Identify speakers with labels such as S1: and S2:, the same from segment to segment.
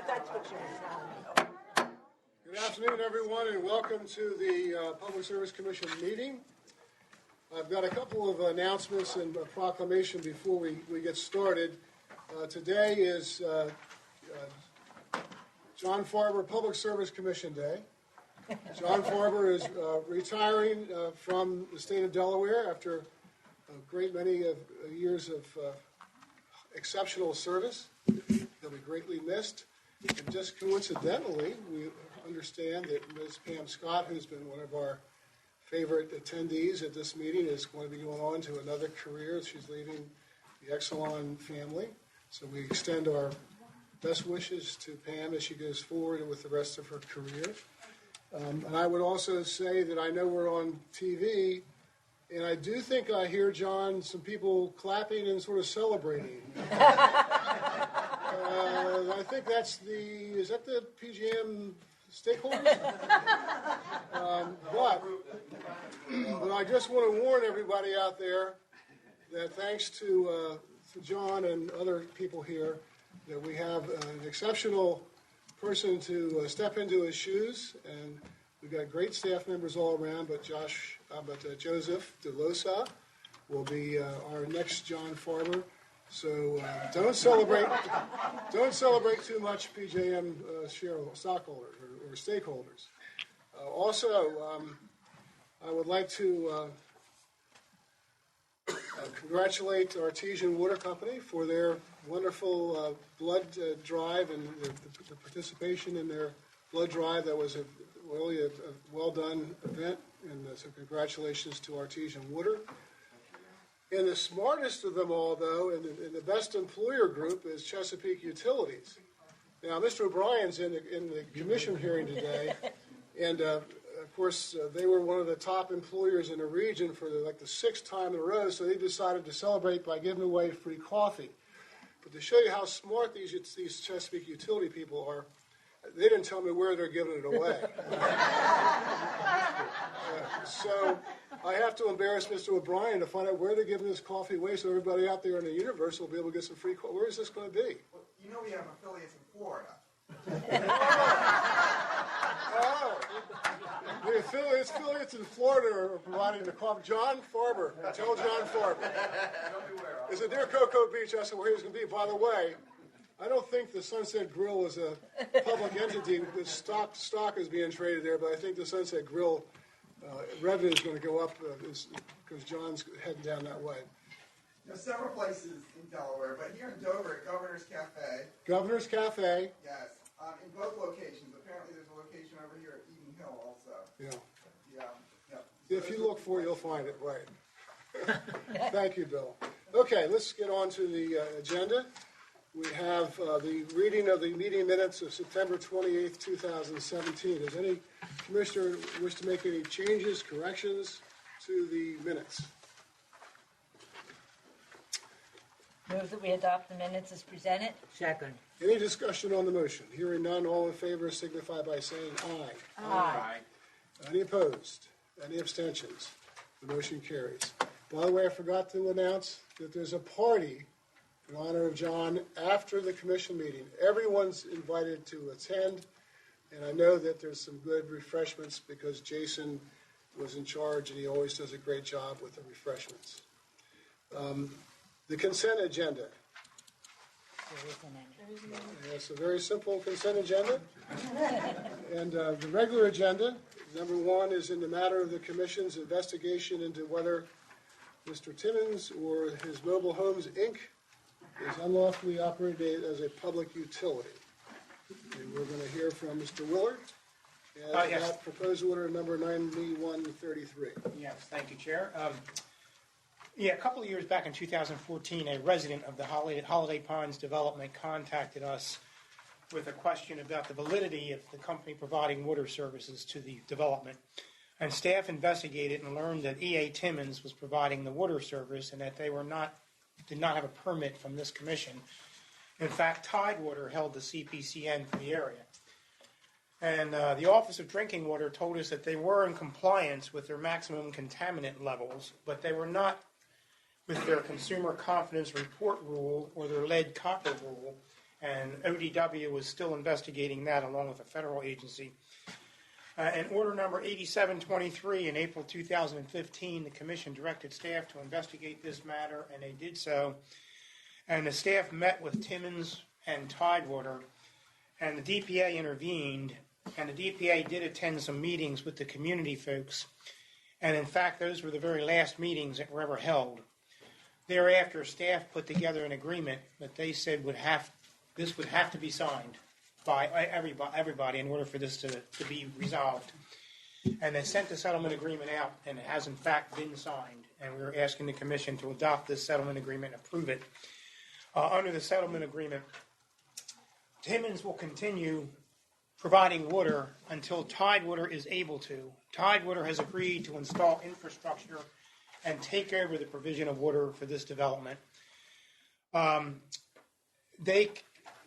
S1: That's what you were telling me.
S2: Good afternoon, everyone, and welcome to the Public Service Commission meeting. I've got a couple of announcements and a proclamation before we get started. Today is John Farber Public Service Commission Day. John Farber is retiring from the state of Delaware after a great many years of exceptional service. He'll be greatly missed. And just coincidentally, we understand that Ms. Pam Scott, who's been one of our favorite attendees at this meeting, is going to be going on to another career. She's leaving the Exelon family. So we extend our best wishes to Pam as she goes forward with the rest of her career. And I would also say that I know we're on TV, and I do think I hear, John, some people clapping and sort of celebrating. I think that's is that the PGM stakeholders? But I just want to warn everybody out there that thanks to John and other people here, that we have an exceptional person to step into his shoes, and we've got great staff members all around. But Joseph DeLosa will be our next John Farber. So don't celebrate too much, PJM stockholders or stakeholders. Also, I would like to congratulate Artesian Water Company for their wonderful blood drive and the participation in their blood drive. That was really a well-done event, and so congratulations to Artesian Water. And the smartest of them all, though, and the best employer group is Chesapeake Utilities. Now, Mr. O'Brien's in the commission hearing today, and of course, they were one of the top employers in the region for the sixth time in a row, so they decided to celebrate by giving away free coffee. But to show you how smart these Chesapeake utility people are, they didn't tell me where they're giving it away. So I have to embarrass Mr. O'Brien to find out where they're giving this coffee away so everybody out there in the universe will be able to get some free coffee. Where is this going to be?
S3: Well, you know we have affiliates in Florida.
S2: The affiliates in Florida are providing the coffee. John Farber. Tell John Farber. Is it near Cocoa Beach? I said where he's going to be. By the way, I don't think the Sunset Grill is a public entity. The stock is being traded there, but I think the Sunset Grill revenue is going to go up because John's heading down that way.
S3: There's several places in Delaware, but here in Dover, at Governor's Cafe.
S2: Governor's Cafe.
S3: Yes, in both locations. Apparently, there's a location over here at Eden Hill also.
S2: Yeah.
S3: Yeah.
S2: If you look for it, you'll find it. Right. Thank you, Bill. Okay, let's get on to the agenda. We have the reading of the meeting minutes of September 28th, 2017. Does any commissioner wish to make any changes, corrections to the minutes?
S1: Move that we adopt the minutes as presented.
S4: Second.
S2: Any discussion on the motion? Hearing none, all in favor signify by saying aye.
S1: Aye.
S2: Any opposed? Any abstentions? The motion carries. By the way, I forgot to announce that there's a party in honor of John after the commission meeting. Everyone's invited to attend, and I know that there's some good refreshments because Jason was in charge and he always does a great job with the refreshments. The consent agenda. It's a very simple consent agenda. And the regular agenda, number one, is in the matter of the commission's investigation into whether Mr. Timmons or his Mobile Homes, Inc. is unlawfully operated as a public utility. And we're going to hear from Mr. Willard.
S5: Yes.
S2: That proposed order number 9133.
S5: Yes, thank you, Chair. A couple of years back in 2014, a resident of the Holiday Pines development contacted us with a question about the validity of the company providing water services to the development. And staff investigated and learned that E.A. Timmons was providing the water service and that they did not have a permit from this commission. In fact, Tidewater held the CPCN for the area. And the Office of Drinking Water told us that they were in compliance with their maximum contaminant levels, but they were not with their Consumer Confidence Report rule or their lead copper rule, and ODW was still investigating that along with a federal agency. In order number 8723 in April 2015, the commission directed staff to investigate this matter, and they did so. And the staff met with Timmins and Tidewater, and the DPA intervened, and the DPA did attend some meetings with the community folks. And in fact, those were the very last meetings that were ever held. Thereafter, staff put together an agreement that they said this would have to be signed by everybody in order for this to be resolved. And they sent the settlement agreement out, and it has in fact been signed. And we're asking the commission to adopt this settlement agreement and approve it. Under the settlement agreement, Timmins will continue providing water until Tidewater is able to. Tidewater has agreed to install infrastructure and take over the provision of water for this development.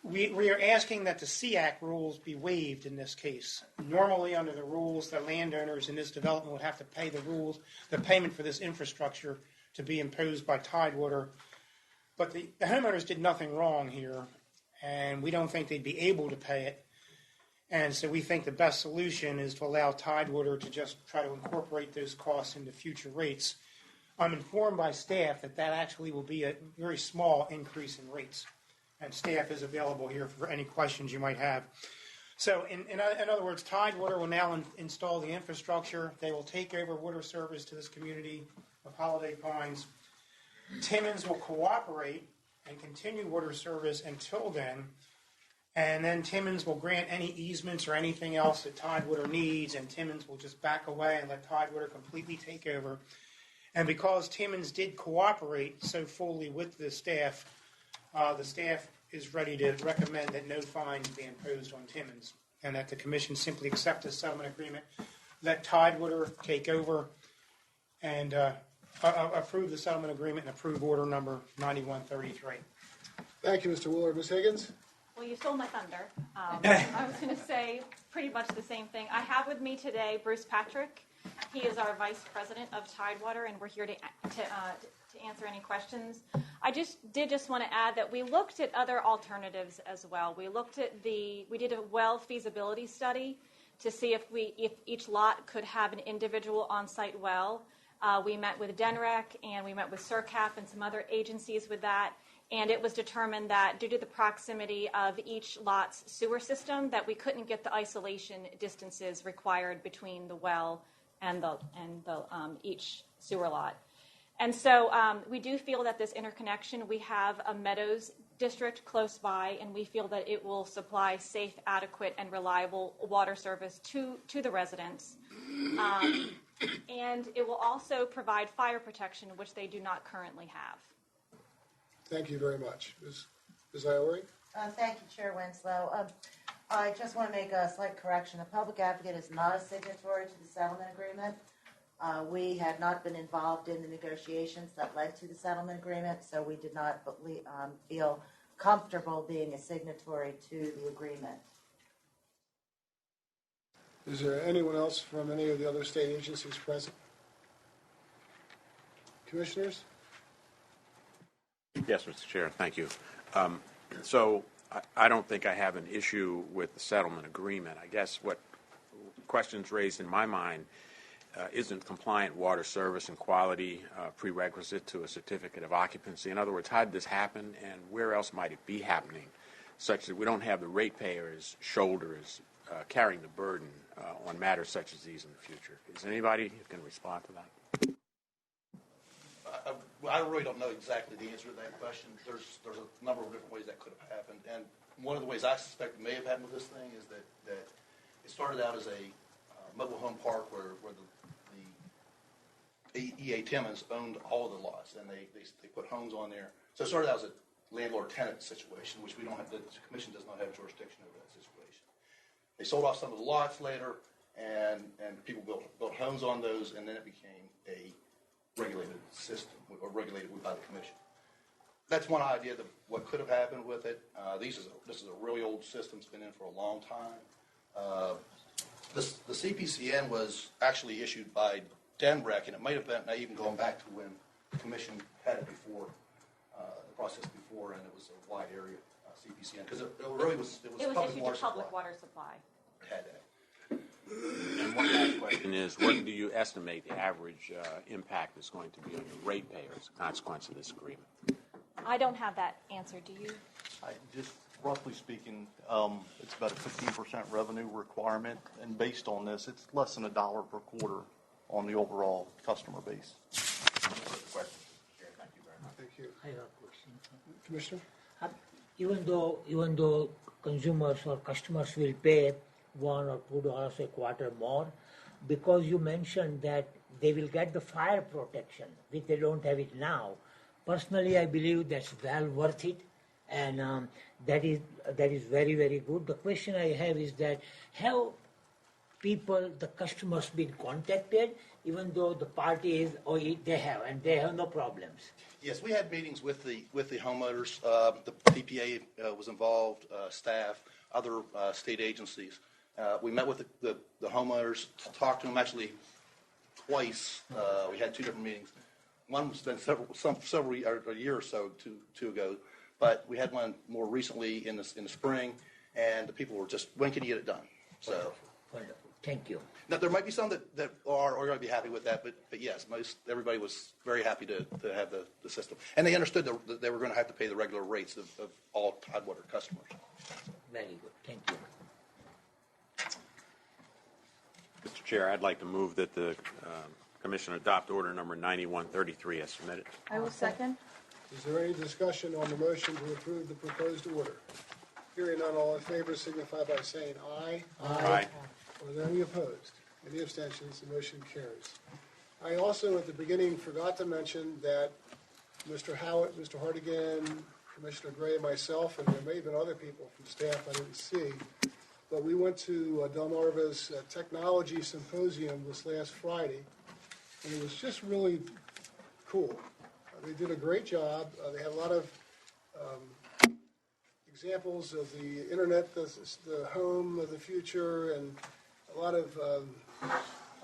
S5: We are asking that the SEAC rules be waived in this case. Normally, under the rules, the landowners in this development would have to pay the payment for this infrastructure to be imposed by Tidewater. But the homeowners did nothing wrong here, and we don't think they'd be able to pay it. And so we think the best solution is to allow Tidewater to just try to incorporate those costs into future rates. I'm informed by staff that actually will be a very small increase in rates. And staff is available here for any questions you might have. So in other words, Tidewater will now install the infrastructure. They will take over water service to this community of Holiday Pines. Timmins will cooperate and continue water service until then. And then Timmins will grant any easements or anything else that Tidewater needs, and Timmins will just back away and let Tidewater completely take over. And because Timmins did cooperate so fully with the staff is ready to recommend that no fines be imposed on Timmins, and that the commission simply accept the settlement agreement, let Tidewater take over, and approve the settlement agreement and approve order number 9133.
S2: Thank you, Mr. Willard. Ms. Higgins?
S4: Well, you stole my thunder. I was going to say pretty much the same thing. I have with me today Bruce Patrick. He is our vice president of Tidewater, and we're here to answer any questions. I just want to add that we looked at other alternatives as well. We did a well feasibility study to see if each lot could have an individual on-site well. We met with DENREC and we met with SERCAP and some other agencies with that. And it was determined that due to the proximity of each lot's sewer system, that we couldn't get the isolation distances required between the well and each sewer lot. And so we do feel that this interconnection, we have a Meadows district close by, and we feel that it will supply safe, adequate, and reliable water service to the residents. And it will also provide fire protection, which they do not currently have.
S2: Thank you very much. Ms. Iori?
S6: Thank you, Chair Winslow. I just want to make a slight correction. The public advocate is not a signatory to the settlement agreement. We had not been involved in the negotiations that led to the settlement agreement, so we did not feel comfortable being a signatory to the agreement.
S2: Is there anyone else from any of the other state agencies present? Commissioners?
S7: Yes, Mr. Chair, thank you. So I don't think I have an issue with the settlement agreement. I guess what questions raised in my mind isn't compliant water service and quality prerequisite to a certificate of occupancy. In other words, how did this happen, and where else might it be happening, such that we don't have the ratepayers' shoulders carrying the burden on matters such as these in the future? Is anybody who can respond to that?
S8: I really don't know exactly the answer to that question. There's a number of different ways that could have happened, and one of the ways I suspect may have happened with this thing is that it started out as a mobile home park where the E.A. Timmons owned all of the lots, and they put homes on there. So it started out as a landlord-tenant situation, which we don't have. The commission does not have jurisdiction over that situation. They sold off some of the lots later, and people built homes on those, and then it became a regulated system, or regulated by the commission. That's one idea of what could have happened with it. This is a really old system. It's been in for a long time. The CPCN was actually issued by DENREC, and it might have been even going back to when the commission had it before the process before, and it was a wide area CPCN, because it really was,
S4: It was
S8: public
S4: issued
S8: water
S4: to public
S8: supply.
S4: water supply.
S8: It had that.
S7: And one last question is, what do you estimate the average impact is going to be on the ratepayers as a consequence of this agreement?
S4: I don't have that answer. Do you?
S9: Just roughly speaking, it's about a 15% revenue requirement, and based on this, it's less than $1 per quarter on the overall customer base.
S8: Thank you very much.
S2: Thank you.
S10: I have a question.
S2: Commissioner?
S10: Even though consumers or customers will pay $1 or $2 a quarter more, because you mentioned that they will get the fire protection, which they don't have it now. Personally, I believe that's well worth it, and that is very, very good. The question I have is that have people, the customers, been contacted, even though the party is, or they have no problems?
S8: Yes, we had meetings with the homeowners. The PPA was involved, staff, other state agencies. We met with the homeowners, talked to them actually twice. We had 2 different meetings. One was been a year or so two ago, but we had one more recently in the spring, and the people were just, when can you get it done? So,
S10: Wonderful. Thank you.
S8: now there might be some that are going to be happy with that, but yes, everybody was very happy to have the system, and they understood that they were going to have to pay the regular rates of all Tidewater customers.
S10: Very good. Thank you.
S7: Mr. Chair, I'd like to move that the Commission adopt order number 9133 as submitted.
S4: I will second.
S2: Is there any discussion on the motion to approve the proposed order? Hearing none, all in favor signify by saying aye.
S7: Aye.
S2: Are there any opposed? Any abstentions? The motion carries. I also, at the beginning, forgot to mention that Mr. Howitt, Mr. Hartigan, Commissioner Gray, myself, and there may have been other people from staff I didn't see, but we went to Delmarva's Technology Symposium this last Friday, and it was just really cool. They did a great job. They had a lot of examples of the internet, the home of the future, and a lot of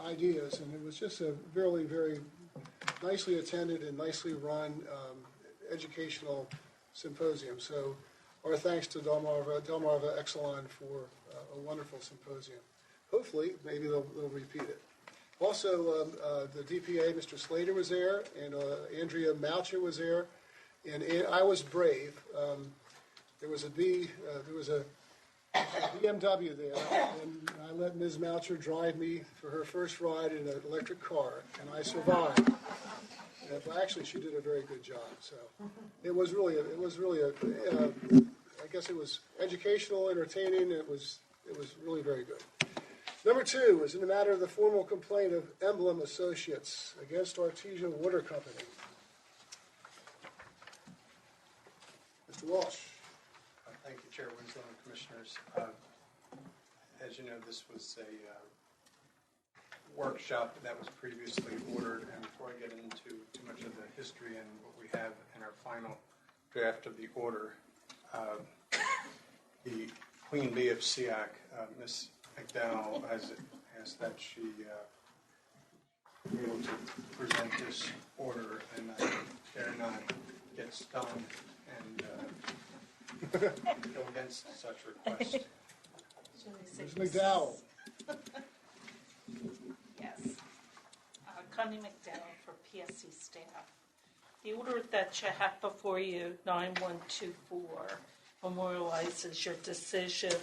S2: ideas. And it was just a very, very nicely attended and nicely run educational symposium. So our thanks to Delmarva Exelon for a wonderful symposium. Hopefully, maybe they'll repeat it. Also, the DPA, Mr. Slater was there, and Andrea Moucher was there, and I was brave. There was a BMW there, and I let Ms. Moucher drive me for her first ride in an electric car, and I survived. But actually, she did a very good job. So it was really I guess it was educational, entertaining. It was really very good. Number 2 is in the matter of the formal complaint of Emblem Associates against Artesian Water Company. Mr. Walsh.
S11: Thank you, Chair Winslow and Commissioners. As you know, this was a workshop that was previously ordered, and before I get into too much of the history and what we have in our final draft of the order, the Queen Bee of SEAC, Ms. McDowell, has asked that she be able to present this order, and I dare not get stung and go against such request.
S2: Ms. McDowell.
S12: Yes. Connie McDowell for PSC staff. The order that you have before you, 9124, memorializes your decision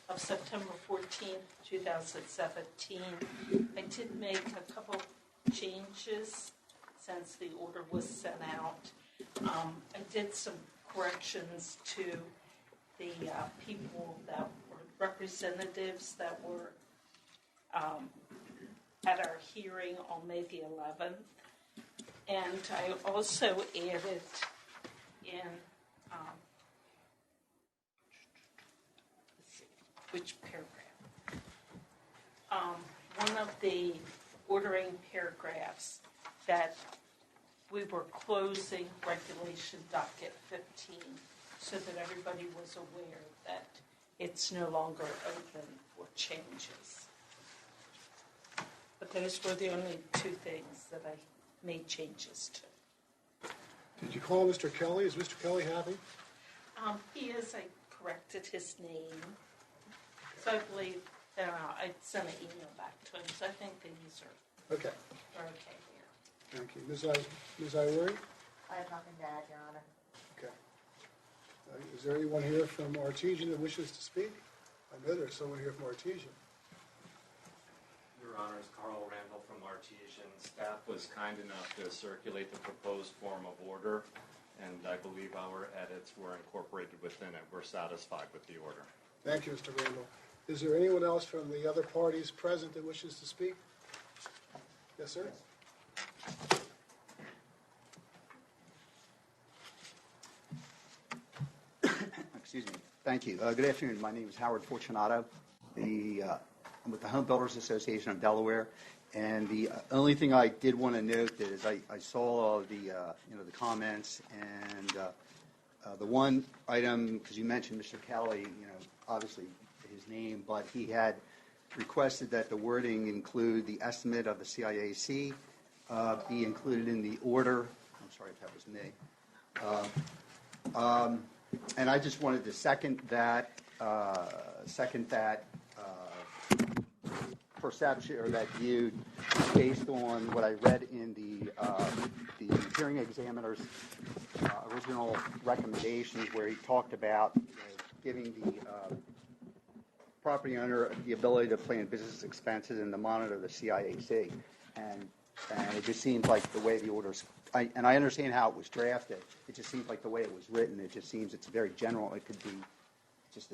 S12: of September 14th, 2017. I did make a couple changes since the order was sent out. I did some corrections to the people that were representatives that were at our hearing on May the 11th. And I also added in, let's see, which paragraph? One of the ordering paragraphs that we were closing regulation docket 15 so that everybody was aware that it's no longer open for changes. But those were the only 2 things that I made changes to.
S2: Did you call Mr. Kelly? Is Mr. Kelly happy?
S12: He is. I corrected his name. So I believe I sent an email back to him. So I think things are
S2: Okay,
S12: okay here.
S2: thank you. Ms. Ivory?
S6: I have nothing to add, Your Honor.
S2: Okay. Is there anyone here from Artesian that wishes to speak? I know there's someone here from Artesian.
S13: Your Honors, Carl Randall from Artesian. Staff was kind enough to circulate the proposed form of order, and I believe our edits were incorporated within it. We're satisfied with the order.
S2: Thank you, Mr. Randall. Is there anyone else from the other parties present that wishes to speak? Yes, sir?
S14: Excuse me. Thank you. Good afternoon. My name is Howard Fortunato. I'm with the Home Builders Association of Delaware. And the only thing I did want to note is I saw the comments and the one item, because you mentioned Mr. Kelly, obviously his name, but he had requested that the wording include the estimate of the CIAC be included in the order. I'm sorry if that was me. And I just wanted to second that perception or that view based on what I read in the hearing examiner's original recommendations, where he talked about giving the property owner the ability to plan business expenses and to monitor the CIAC. And it just seems like the way the orders, and I understand how it was drafted, it just seems like the way it was written, it just seems it's very general. It could be just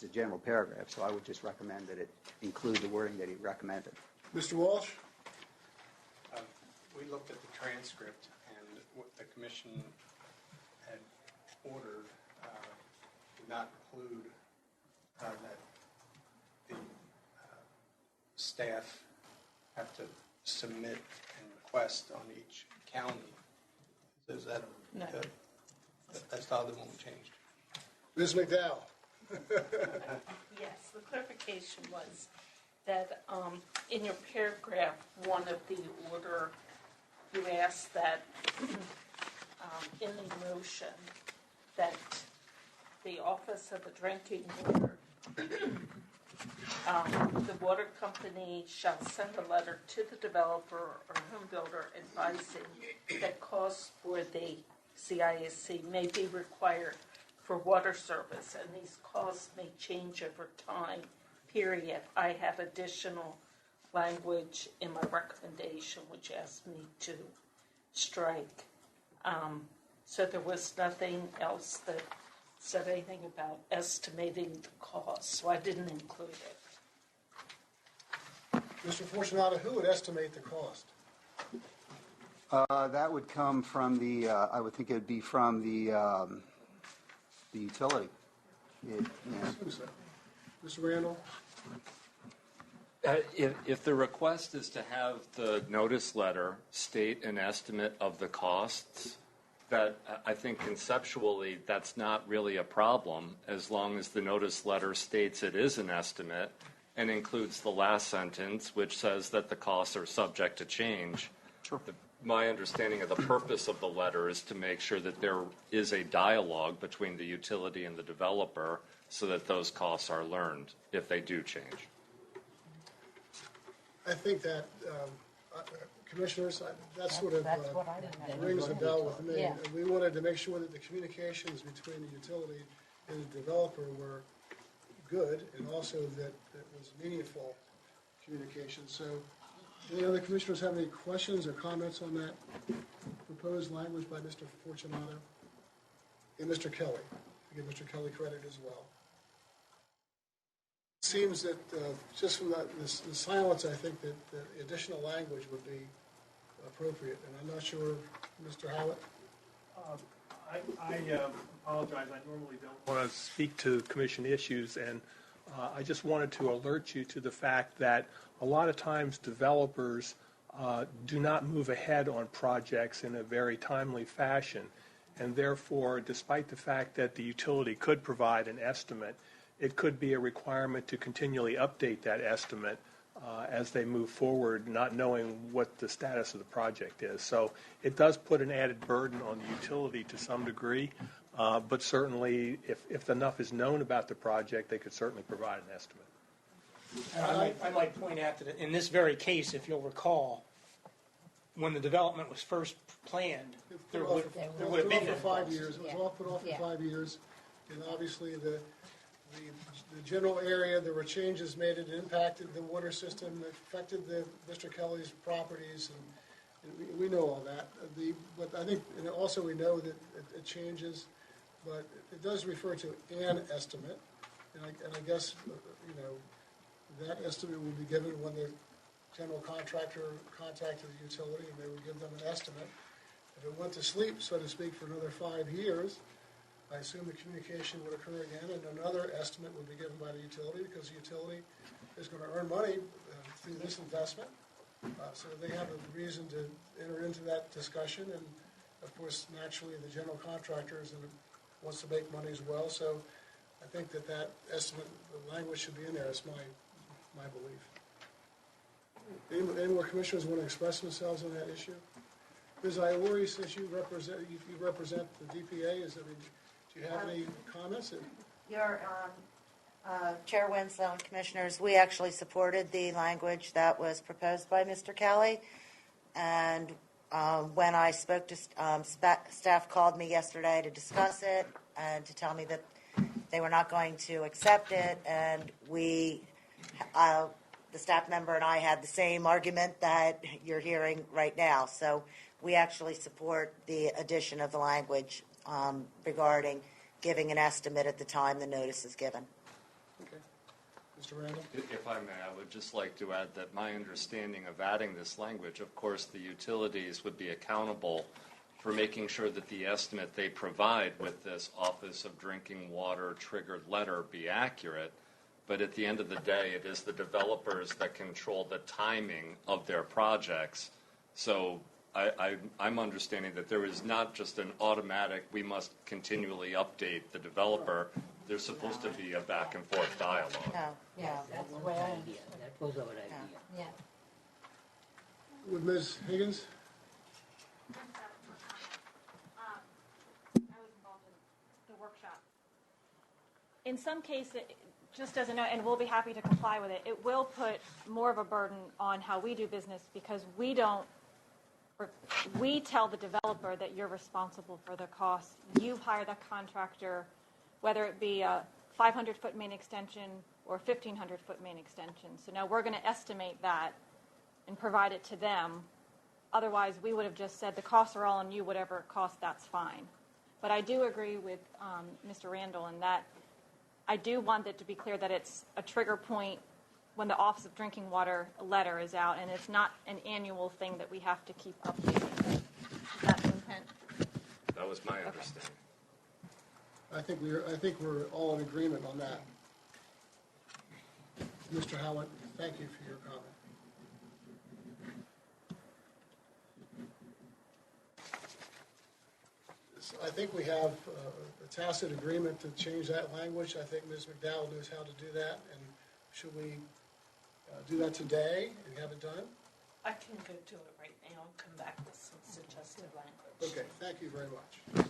S14: a general paragraph. So I would just recommend that it include the wording that he recommended.
S2: Mr. Walsh?
S11: We looked at the transcript, and what the commission had ordered did not include that the staff have to submit and request on each county. Is that
S12: No.
S11: That's the other one we changed.
S2: Ms. McDowell?
S12: Yes, the clarification was that in your paragraph 1 of the order, you asked that in the motion that the Office of the Drinking Water, the water company shall send a letter to the developer or home builder advising that costs for the CISC may be required for water service, and these costs may change over time, period. I have additional language in my recommendation which asked me to strike. So there was nothing else that said anything about estimating the cost, so I didn't include it.
S2: Mr. Fortunato, who would estimate the cost?
S14: That would come from the, I would think it would be from the utility.
S2: Mr. Randall?
S13: If the request is to have the notice letter state an estimate of the costs, that I think conceptually that's not really a problem, as long as the notice letter states it is an estimate and includes the last sentence, which says that the costs are subject to change.
S14: Sure.
S13: My understanding of the purpose of the letter is to make sure that there is a dialogue between the utility and the developer so that those costs are learned if they do change.
S2: I think that, Commissioners, that sort of rings a bell with me.
S1: Yeah.
S2: We wanted to make sure that the communications between the utility and the developer were good, and also that it was meaningful communication. So, any other commissioners have any questions or comments on that proposed language by Mr. Fortunato? And Mr. Kelly. I give Mr. Kelly credit as well. It seems that just from the silence, I think that the additional language would be appropriate. And I'm not sure, Mr. Howitt?
S15: I apologize. I normally don't want to speak to commission issues, and I just wanted to alert you to the fact that a lot of times developers do not move ahead on projects in a very timely fashion, and therefore, despite the fact that the utility could provide an estimate, it could be a requirement to continually update that estimate as they move forward, not knowing what the status of the project is. So it does put an added burden on the utility to some degree, but certainly if enough is known about the project, they could certainly provide an estimate.
S5: I might point out that in this very case, if you'll recall, when the development was first planned, there would have been
S2: for
S5: no
S2: 5
S5: cost.
S2: years. It was all put off for
S1: Yeah.
S2: 5 years, and obviously the general area, there were changes made. It impacted the water system, it affected Mr. Kelly's properties, and we know all that. But I think, and also we know that it changes, but it does refer to an estimate, and I guess, that estimate will be given when the general contractor contacted the utility, and they would give them an estimate. If it went to sleep, so to speak, for another 5 years, I assume the communication would occur again, and another estimate would be given by the utility, because the utility is going to earn money through this investment. So they have a reason to enter into that discussion, and of course, naturally, the general contractor wants to make money as well. So I think that estimate, the language should be in there. It's my belief. Any more commissioners want to express themselves on that issue? Ms. Iori, since you represent the DPA, do you have any comments?
S6: Your Chair Winslow and Commissioners, we actually supported the language that was proposed by Mr. Kelly. And when I spoke to staff, called me yesterday to discuss it and to tell me that they were not going to accept it. And the staff member and I had the same argument that you're hearing right now. So we actually support the addition of the language regarding giving an estimate at the time the notice is given.
S2: Okay. Mr. Randall?
S13: If I may, I would just like to add that my understanding of adding this language, of course, the utilities would be accountable for making sure that the estimate they provide with this Office of Drinking Water triggered letter be accurate. But at the end of the day, it is the developers that control the timing of their projects. So I'm understanding that there is not just an automatic, we must continually update the developer. There's supposed to be a back and forth dialogue.
S6: No.
S1: That's the way I understood it.
S10: That was our idea.
S1: Yeah.
S2: With Ms. Higgins?
S4: I was involved in the workshop. In some cases, just as a note, and we'll be happy to comply with it, it will put more of a burden on how we do business because we tell the developer that you're responsible for the cost. You hire the contractor, whether it be a 500-foot main extension or a 1,500-foot main extension. So now we're going to estimate that and provide it to them. Otherwise, we would have just said the costs are all on you, whatever it costs, that's fine. But I do agree with Mr. Randall in that I do want it to be clear that it's a trigger point when the Office of Drinking Water letter is out, and it's not an annual thing that we have to keep updating. Is that the intent?
S13: That was my understanding.
S2: I think we're all in agreement on that. Mr. Howard, thank you for your comment. I think we have a tacit agreement to change that language. I think Ms. McDowell knows how to do that. And should we do that today and have it done?
S12: I can go do it right now and come back with some suggested language.
S2: Okay, thank you very much. So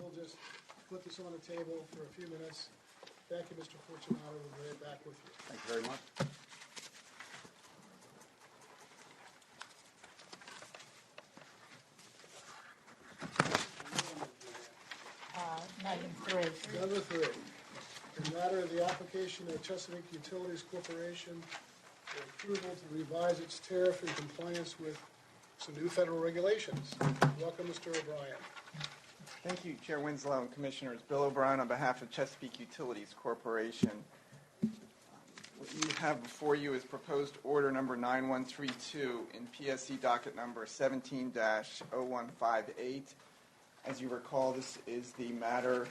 S2: we'll just put this on the table for a few minutes. Thank you, Mr. Fortunato. We'll be right back with you.
S14: Thank you very much.
S1: Item 3.
S2: Number 3, in matter of the application of Chesapeake Utilities Corporation for approval to revise its tariff in compliance with some new federal regulations. Welcome, Mr. O'Brien.
S16: Thank you, Chair Winslow and Commissioners. Bill O'Brien on behalf of Chesapeake Utilities Corporation. What you have before you is proposed order number 9132 in PSC docket number 17-0158. As you recall, this is the matter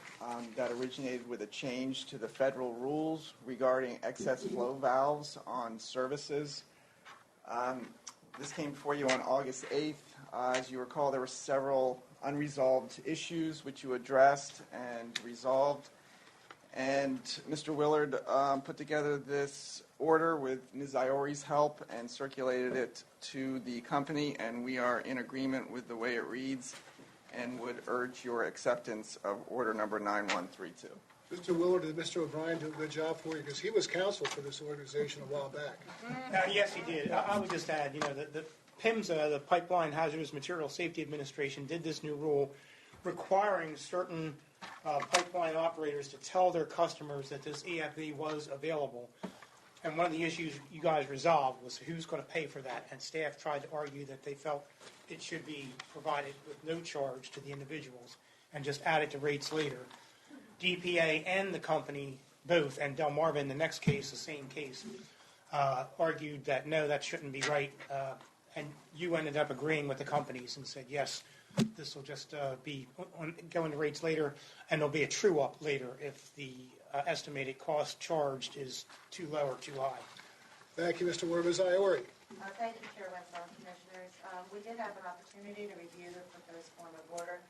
S16: that originated with a change to the federal rules regarding excess flow valves on services. This came before you on August 8th. As you recall, there were several unresolved issues which you addressed and resolved. And Mr. Willard put together this order with Ms. Iori's help and circulated it to the company, and we are in agreement with the way it reads and would urge your acceptance of order number 9132.
S2: Mr. Willard, did Mr. O'Brien do a good job for you? Because he was counsel for this organization a while back.
S5: Yes, he did. I would just add, the PIMSA, the Pipeline Hazardous Material Safety Administration, did this new rule requiring certain pipeline operators to tell their customers that this EFB was available. And one of the issues you guys resolved was who's going to pay for that. And staff tried to argue that they felt it should be provided with no charge to the individuals and just added to rates later. DPA and the company, both, and Delmarva in the next case, the same case, argued that no, that shouldn't be right. And you ended up agreeing with the companies and said, yes, this will just go into rates later, and there'll be a true-up later if the estimated cost charged is too low or too high.
S2: Thank you, Mr. Willard. Ms. Iori.
S6: Thank you, Chair Wentzel and Commissioners. We did have an opportunity to review the proposed form of order,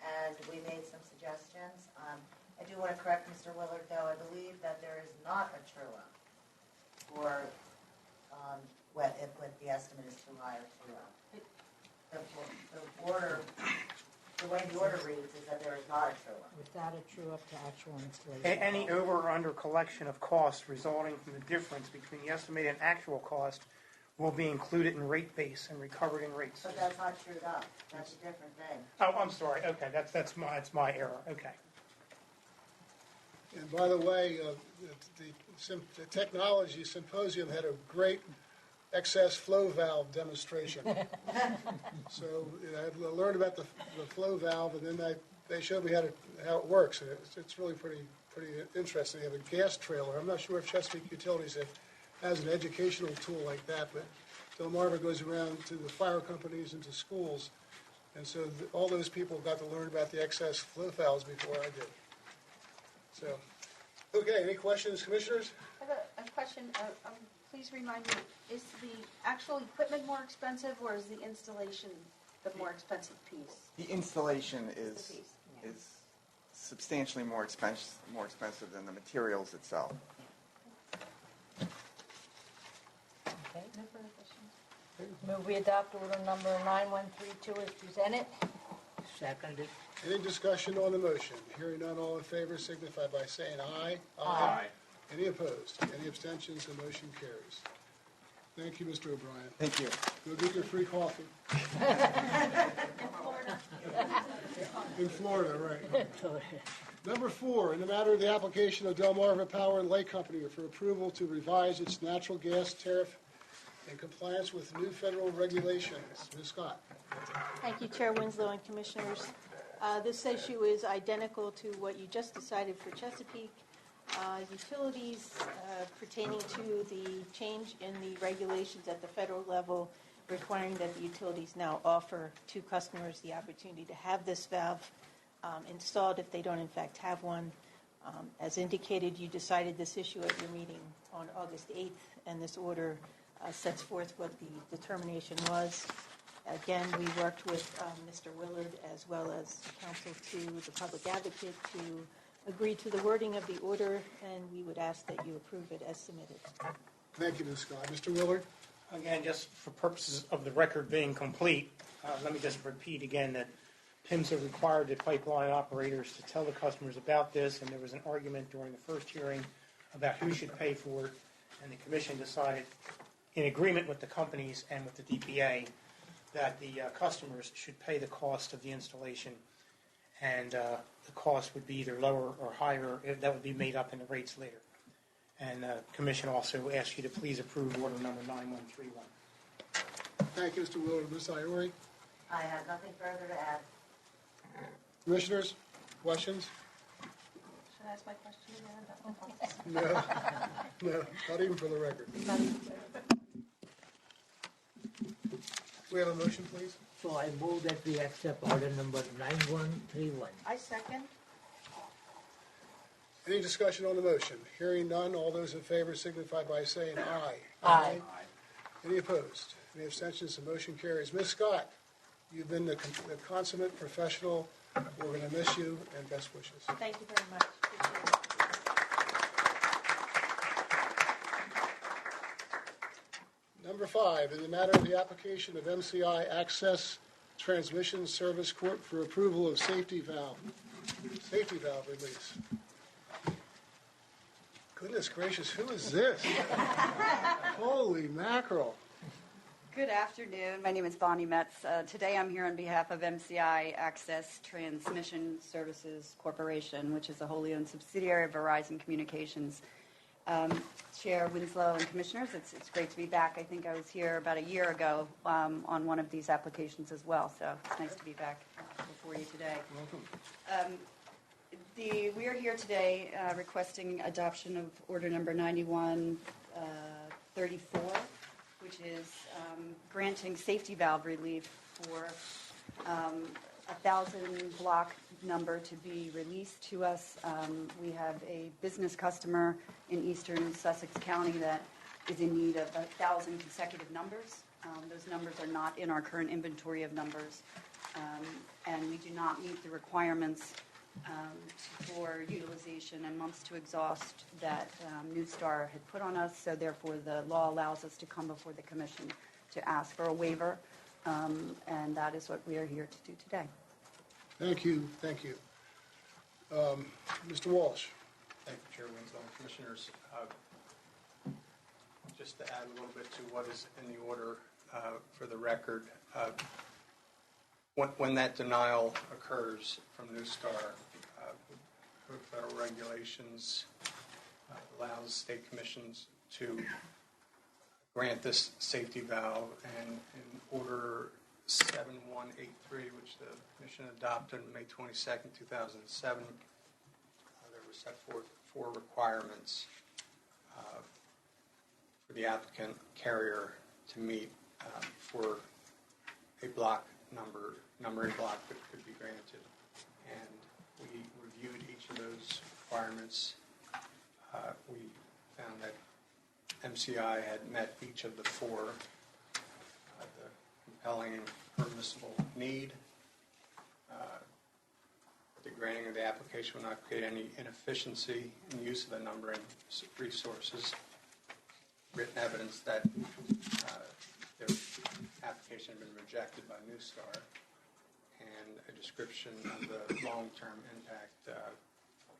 S6: and we made some suggestions. I do want to correct Mr. Willard, though. I believe that there is not a true-up for when the estimate is too high or too low. The way the order reads is that there is not a true-up.
S1: Without a true-up to actual installation.
S5: Any over or under collection of costs resulting from the difference between the estimated and actual cost will be included in rate base and recovered in rates.
S6: But that's not trued up. That's a different thing.
S5: Oh, I'm sorry. Okay, that's my error. Okay.
S2: And by the way, the technology symposium had a great excess flow valve demonstration. So I learned about the flow valve, and then they showed me how it works. And it's really pretty interesting. They have a gas trailer. I'm not sure if Chesapeake Utilities has an educational tool like that, but Delmarva goes around to the fire companies and to schools. And so all those people got to learn about the excess flow valves before I did. So, okay, any questions, Commissioners?
S17: I have a question. Please remind me, is the actual equipment more expensive, or is the installation the more expensive piece?
S16: The installation is substantially more expensive than the materials itself.
S1: Okay. No further questions. Move we adopt order number 9132 as presented.
S10: Seconded.
S2: Any discussion on the motion? Hearing none, all in favor signify by saying aye.
S1: Aye.
S2: Any opposed? Any abstentions? The motion carries. Thank you, Mr. O'Brien.
S16: Thank you.
S2: Go get your free coffee. In Florida, right. Number 4, in the matter of the application of Delmarva Power and Light Company for approval to revise its natural gas tariff in compliance with new federal regulations. Ms. Scott.
S17: Thank you, Chair Winslow and Commissioners. This issue is identical to what you just decided for Chesapeake Utilities pertaining to the change in the regulations at the federal level requiring that the utilities now offer to customers the opportunity to have this valve installed if they don't in fact have one. As indicated, you decided this issue at your meeting on August 8th, and this order sets forth what the determination was. Again, we worked with Mr. Willard as well as counsel to the public advocate to agree to the wording of the order, and we would ask that you approve it as submitted.
S2: Thank you, Ms. Scott. Mr. Willard?
S5: Again, just for purposes of the record being complete, let me just repeat again that PIMSA required the pipeline operators to tell the customers about this, and there was an argument during the first hearing about who should pay for it, and the commission decided, in agreement with the companies and with the DPA, that the customers should pay the cost of the installation, and the cost would be either lower or higher. That would be made up in the rates later. And the commission also asks you to please approve order number 9131.
S2: Thank you, Mr. Willard. Ms. Iori?
S6: I have nothing further to add.
S2: Commissioners, questions?
S17: Should I ask my question again?
S2: No, not even for the record. We have a motion, please?
S10: So I move that we accept order number 9131.
S17: I second.
S2: Any discussion on the motion? Hearing none, all those in favor signify by saying aye.
S1: Aye.
S2: Any opposed? Any abstentions? The motion carries. Ms. Scott, you've been the consummate professional. We're going to miss you, and best wishes.
S17: Thank you very much. Appreciate it.
S2: Number 5, in the matter of the application of MCI Access Transmission Service Corp. For approval of safety valve release. Goodness gracious, who is this? Holy mackerel.
S18: Good afternoon. My name is Bonnie Metz. Today I'm here on behalf of MCI Access Transmission Services Corporation, which is a wholly owned subsidiary of Verizon Communications. Chair Winslow and Commissioners, it's great to be back. I think I was here about a year ago on one of these applications as well, so it's nice to be back before you today.
S2: Welcome.
S18: We are here today requesting adoption of order number 9134, which is granting safety valve relief for 1,000 block number to be released to us. We have a business customer in eastern Sussex County that is in need of 1,000 consecutive numbers. Those numbers are not in our current inventory of numbers, and we do not meet the requirements for utilization and months to exhaust that Newstar had put on us, so therefore the law allows us to come before the commission to ask for a waiver, and that is what we are here to do today.
S2: Thank you. Thank you. Mr. Walsh.
S11: Thank you, Chair Winslow and Commissioners. Just to add a little bit to what is in the order for the record, when that denial occurs from Newstar, federal regulations allows state commissions to grant this safety valve, and in order 7183, which the commission adopted on May 22nd, 2007, there were set forth 4 requirements for the applicant carrier to meet for a block numbering block that could be granted. And we reviewed each of those requirements. We found that MCI had met each of the 4. The compelling and permissible need. The granting of the application will not create any inefficiency in use of the numbering resources. Written evidence that their application had been rejected by Newstar, and a description of the long-term impact,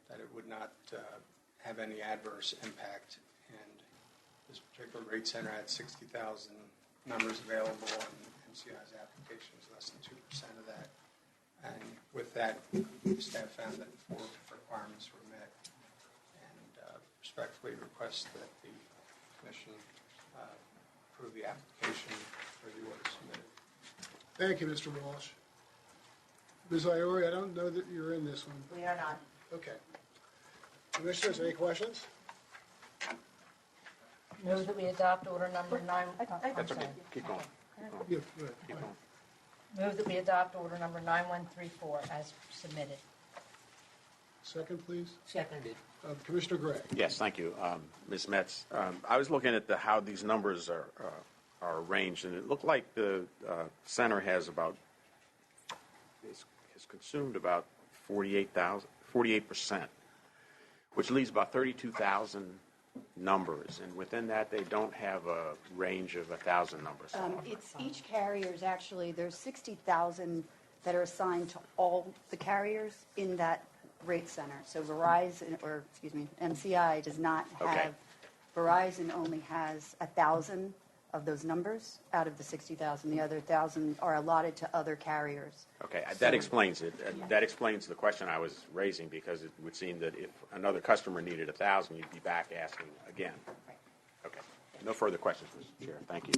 S11: that it would not have any adverse impact. And this particular rate center had 60,000 numbers available, and MCI's application was less than 2% of that. And with that, staff found that 4 requirements were met, and respectfully request that the Commission approve the application for the order submitted.
S2: Thank you, Mr. Walsh. Ms. Iori, I don't know that you're in this one.
S6: We are not.
S2: Okay. Commissioners, any questions?
S1: Move that we adopt order number 9.
S7: That's okay. Keep going.
S2: Yeah, go ahead.
S7: Keep going.
S1: Move that we adopt order number 9134 as submitted.
S2: Second, please.
S10: Seconded.
S2: Commissioner Gray.
S7: Yes, thank you, Ms. Metz. I was looking at how these numbers are arranged, and it looked like the center has consumed about 48%, which leaves about 32,000 numbers, and within that they don't have a range of 1,000 numbers.
S18: It's each carrier's actually, there's 60,000 that are assigned to all the carriers in that rate center. So MCI does not have,
S7: Okay.
S18: Verizon only has 1,000 of those numbers out of the 60,000. The other 1,000 are allotted to other carriers.
S7: Okay, that explains it. That explains the question I was raising, because it would seem that if another customer needed 1,000, you'd be back asking again. Okay. No further questions, Mr. Chair. Thank you.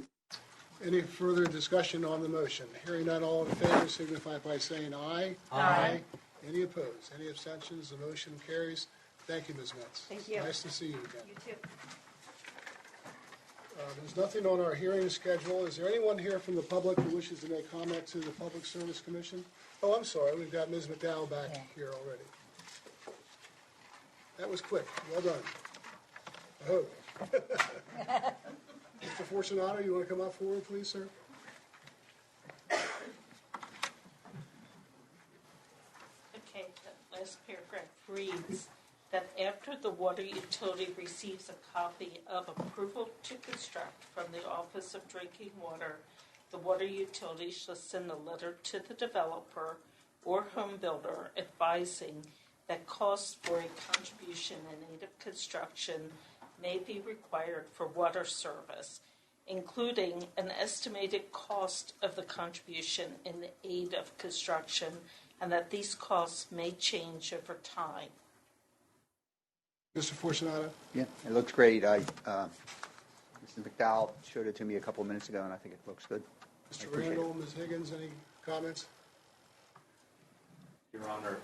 S2: Any further discussion on the motion? Hearing none, all in favor signify by saying aye.
S1: Aye.
S2: Any opposed? Any abstentions? The motion carries. Thank you, Ms. Metz.
S18: Thank you.
S2: Nice to see you again.
S18: You too.
S2: There's nothing on our hearing schedule. Is there anyone here from the public who wishes to make comment to the Public Service Commission? Oh, I'm sorry. We've got Ms. McDowell back here already. That was quick. Well done. I hope. Mr. Fortunato, you want to come up forward, please, sir?
S12: Okay, the last paragraph reads, that after the water utility receives a copy of approval to construct from the Office of Drinking Water, the water utility shall send a letter to the developer or home builder advising that costs for a contribution in aid of construction may be required for water service, including an estimated cost of the contribution in aid of construction, and that these costs may change over time.
S2: Mr. Fortunato?
S14: Yeah, it looks great. Mrs. McDowell showed it to me a couple of minutes ago, and I think it looks good. I
S2: Mr.
S14: appreciate
S2: Randall,
S14: it.
S2: Ms. Higgins, any comments?
S13: Your Honor,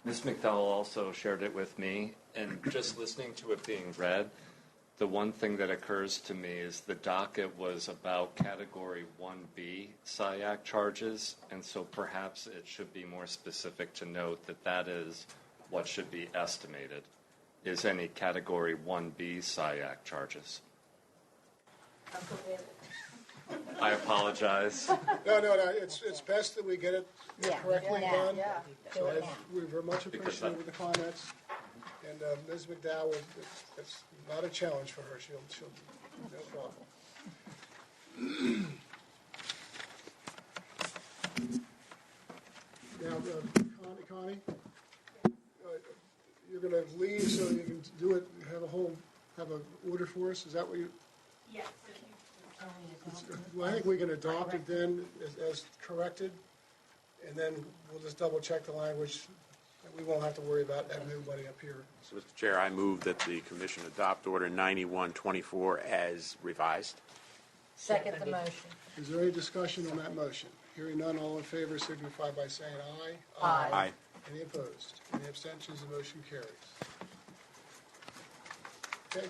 S13: Ms. McDowell also shared it with me, and just listening to it being read, the one thing that occurs to me is the docket was about Category 1B SIAC charges, and so perhaps it should be more specific to note that that is what should be estimated, is any Category 1B SIAC charges. I apologize.
S2: No, it's best that we get it correctly done. So we very much appreciate the comments. And Ms. McDowell, it's not a challenge for her. She'll no problem. Now, Connie, you're going to leave so you can do it, have an order for us? Is that what you?
S12: Yes.
S2: Well, I think we can adopt it then as corrected, and then we'll just double check the language. We won't have to worry about having everybody up here.
S7: So, Mr. Chair, I move that the Commission adopt Order 9124 as revised.
S1: Second the motion.
S2: Is there any discussion on that motion? Hearing none, all in favor signify by saying aye.
S1: Aye.
S2: Any opposed? Any abstentions? The motion carries. Okay.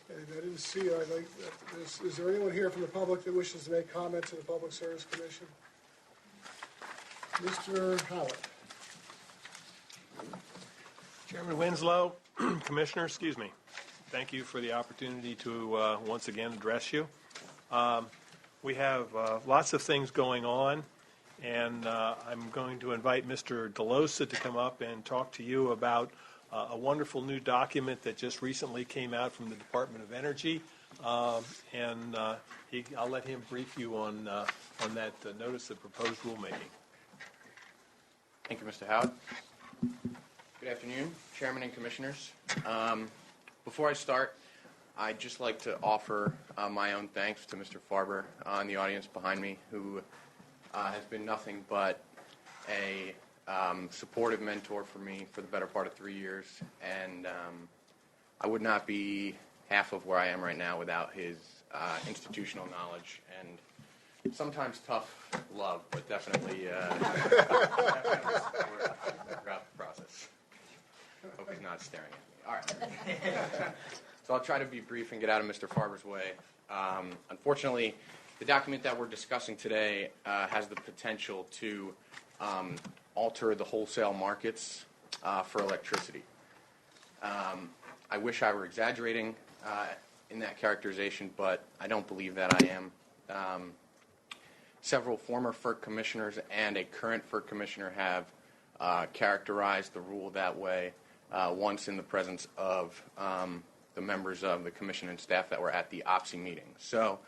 S2: I didn't see, is there anyone here from the public that wishes to make comment to the Public Service Commission? Mr. Howard.
S15: Chairman Winslow, Commissioner, thank you for the opportunity to once again address you. We have lots of things going on, and I'm going to invite Mr. DeLosa to come up and talk to you about a wonderful new document that just recently came out from the Department of Energy, and I'll let him brief you on that notice of proposed rulemaking.
S19: Thank you, Mr. Howard. Good afternoon, Chairman and Commissioners. Before I start, I'd just like to offer my own thanks to Mr. Farber in the audience behind me, who has been nothing but a supportive mentor for me for the better part of 3 years, and I would not be half of where I am right now without his institutional knowledge and sometimes tough love, but definitely support throughout the process. Hope he's not staring at me. All right. So I'll try to be brief and get out of Mr. Farber's way. Unfortunately, the document that we're discussing today has the potential to alter the wholesale markets for electricity. I wish I were exaggerating in that characterization, but I don't believe that I am. Several former FERC commissioners and a current FERC commissioner have characterized the rule that way once in the presence of the members of the commission and staff that were at the OPSI meeting. So,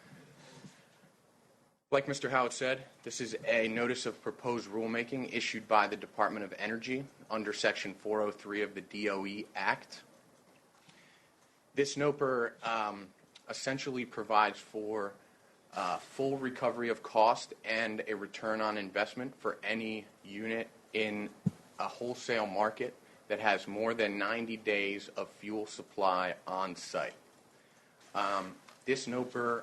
S19: like Mr. Howard said, this is a notice of proposed rulemaking issued by the Department of Energy under Section 403 of the DOE Act. This NOPR essentially provides for full recovery of cost and a return on investment for any unit in a wholesale market that has more than 90 days of fuel supply on site. This NOPR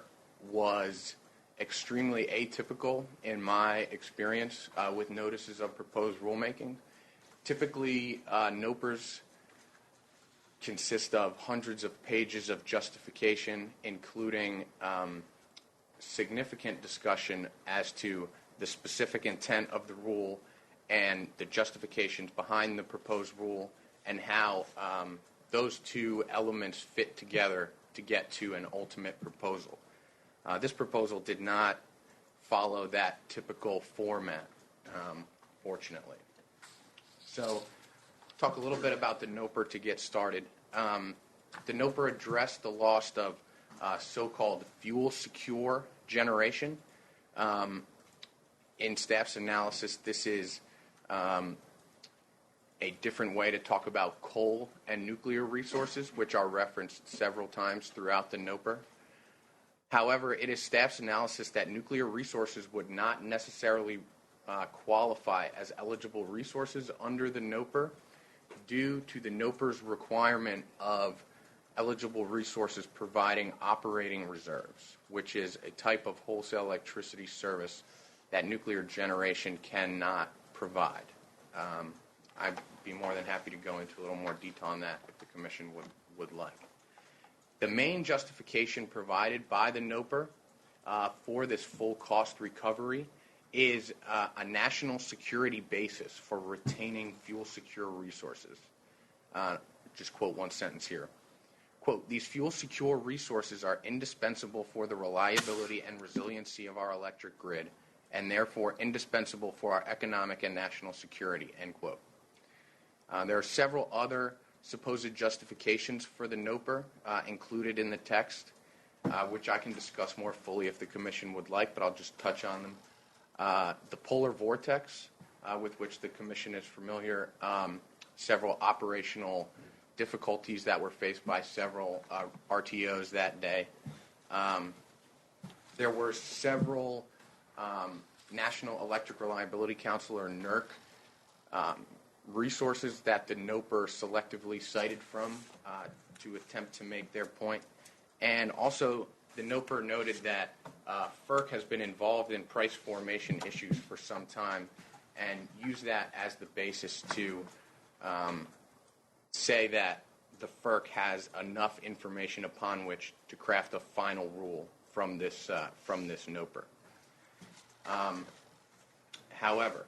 S19: was extremely atypical in my experience with notices of proposed rulemaking. Typically, NOPRs consist of hundreds of pages of justification, including significant discussion as to the specific intent of the rule and the justifications behind the proposed rule and how those two elements fit together to get to an ultimate proposal. This proposal did not follow that typical format, fortunately. So, talk a little bit about the NOPR to get started. The NOPR addressed the loss of so-called fuel-secure generation. In staff's analysis, this is a different way to talk about coal and nuclear resources, which are referenced several times throughout the NOPR. However, it is staff's analysis that nuclear resources would not necessarily qualify as eligible resources under the NOPR due to the NOPR's requirement of eligible resources providing operating reserves, which is a type of wholesale electricity service that nuclear generation cannot provide. I'd be more than happy to go into a little more detail on that if the Commission would like. The main justification provided by the NOPR for this full cost recovery is a national security basis for retaining fuel-secure resources. Just quote one sentence here. Quote, "These fuel-secure resources are indispensable for the reliability and resiliency of our electric grid, and therefore indispensable for our economic and national security," end quote. There are several other supposed justifications for the NOPR included in the text, which I can discuss more fully if the Commission would like, but I'll just touch on them. The polar vortex, with which the Commission is familiar, several operational difficulties that were faced by several RTOs that day. There were several National Electric Reliability Council, or NERC, resources that the NOPR selectively cited from to attempt to make their point. And also, the NOPR noted that FERC has been involved in price formation issues for some time and used that as the basis to say that the FERC has enough information upon which to craft a final rule from this NOPR. However,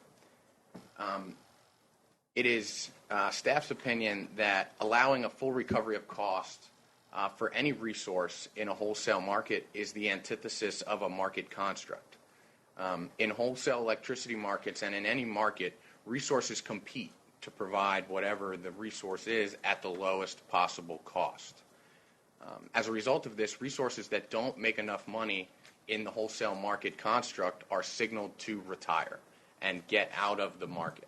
S19: it is staff's opinion that allowing a full recovery of cost for any resource in a wholesale market is the antithesis of a market construct. In wholesale electricity markets and in any market, resources compete to provide whatever the resource is at the lowest possible cost. As a result of this, resources that don't make enough money in the wholesale market construct are signaled to retire and get out of the market.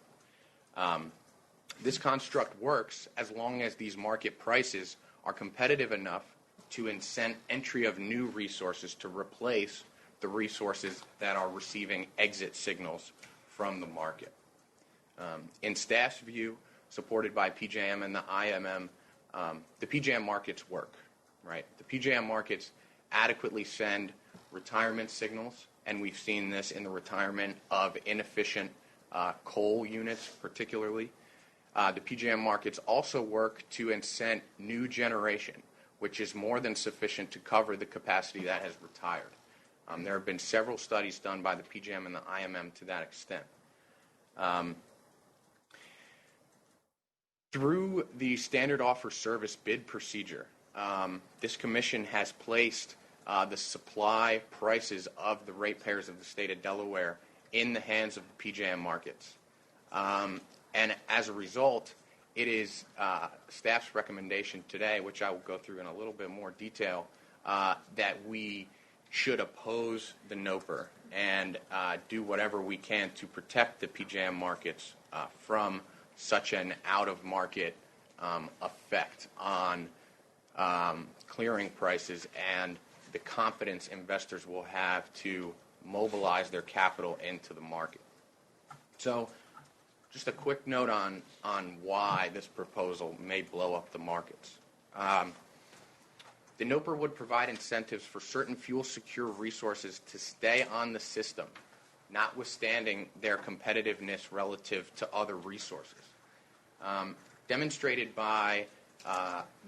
S19: This construct works as long as these market prices are competitive enough to incent entry of new resources to replace the resources that are receiving exit signals from the market. In staff's view, supported by PJM and the IMM, the PJM markets work, right? The PJM markets adequately send retirement signals, and we've seen this in the retirement of inefficient coal units particularly. The PJM markets also work to incent new generation, which is more than sufficient to cover the capacity that has retired. There have been several studies done by the PJM and the IMM to that extent. Through the standard offer service bid procedure, this Commission has placed the supply prices of the ratepayers of the state of Delaware in the hands of the PJM markets. And as a result, it is staff's recommendation today, which I will go through in a little bit more detail, that we should oppose the NOPR and do whatever we can to protect the PJM markets from such an out-of-market effect on clearing prices and the confidence investors will have to mobilize their capital into the market. So, just a quick note on why this proposal may blow up the markets. The NOPR would provide incentives for certain fuel-secure resources to stay on the system, notwithstanding their competitiveness relative to other resources. Demonstrated by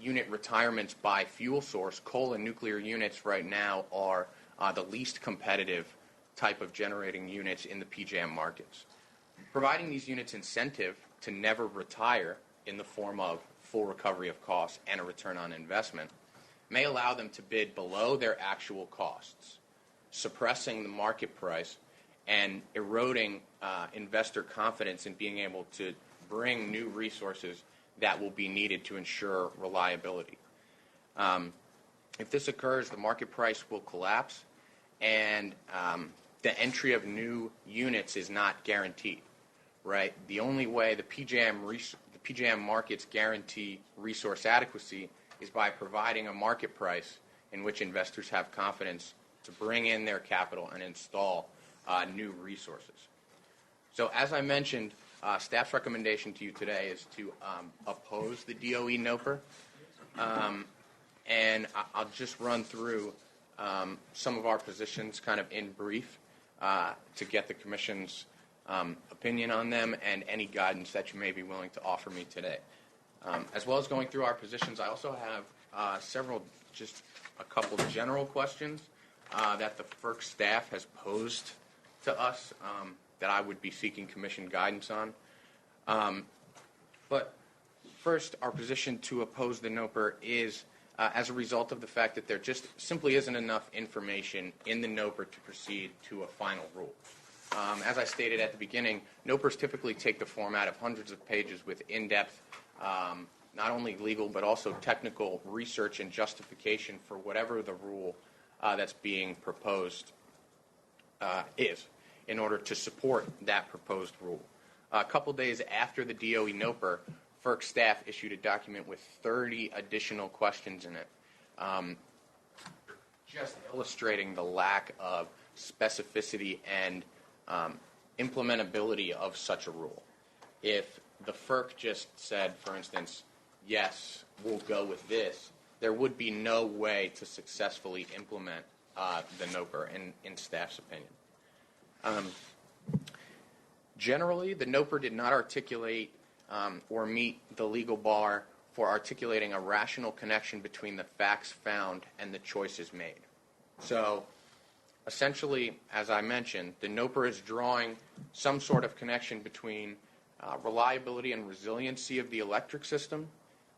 S19: unit retirements by fuel source, coal and nuclear units right now are the least competitive type of generating units in the PJM markets. Providing these units incentive to never retire in the form of full recovery of costs and a return on investment may allow them to bid below their actual costs. suppressing the market price and eroding investor confidence in being able to bring new resources that will be needed to ensure reliability. If this occurs, the market price will collapse, and the entry of new units is not guaranteed, right? The only way the PJM markets guarantee resource adequacy is by providing a market price in which investors have confidence to bring in their capital and install new resources. So as I mentioned, staff's recommendation to you today is to oppose the DOE NOPR. And I'll just run through some of our positions kind of in brief to get the Commission's opinion on them and any guidance that you may be willing to offer me today. As well as going through our positions, I also have just a couple of general questions that the FERC staff has posed to us that I would be seeking Commission guidance on. But first, our position to oppose the NOPR is as a result of the fact that there just simply isn't enough information in the NOPR to proceed to a final rule. As I stated at the beginning, NOPRs typically take the format of hundreds of pages with in-depth, not only legal but also technical research and justification for whatever the rule that's being proposed is in order to support that proposed rule. A couple days after the DOE NOPR, FERC staff issued a document with 30 additional questions in it, just illustrating the lack of specificity and implementability of such a rule. If the FERC just said, for instance, yes, we'll go with this, there would be no way to successfully implement the NOPR in staff's opinion. Generally, the NOPR did not articulate or meet the legal bar for articulating a rational connection between the facts found and the choices made. So, essentially, as I mentioned, the NOPR is drawing some sort of connection between reliability and resiliency of the electric system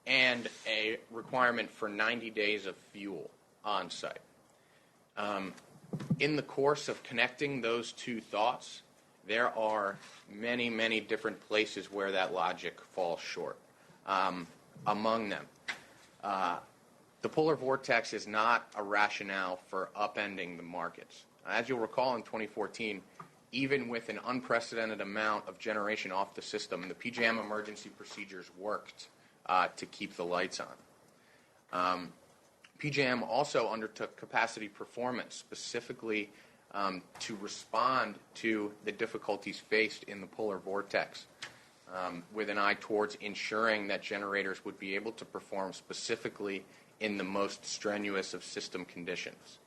S19: and a requirement for 90 days of fuel on site. In the course of connecting those two thoughts, there are many, many different places where that logic falls short. Among them, the polar vortex is not a rationale for upending the markets. As you'll recall, in 2014, even with an unprecedented amount of generation off the system, the PJM emergency procedures worked to keep the lights on. PJM also undertook capacity performance specifically to respond to the difficulties faced in the polar vortex, with an eye towards ensuring that generators would be able to perform specifically in the most strenuous of system conditions.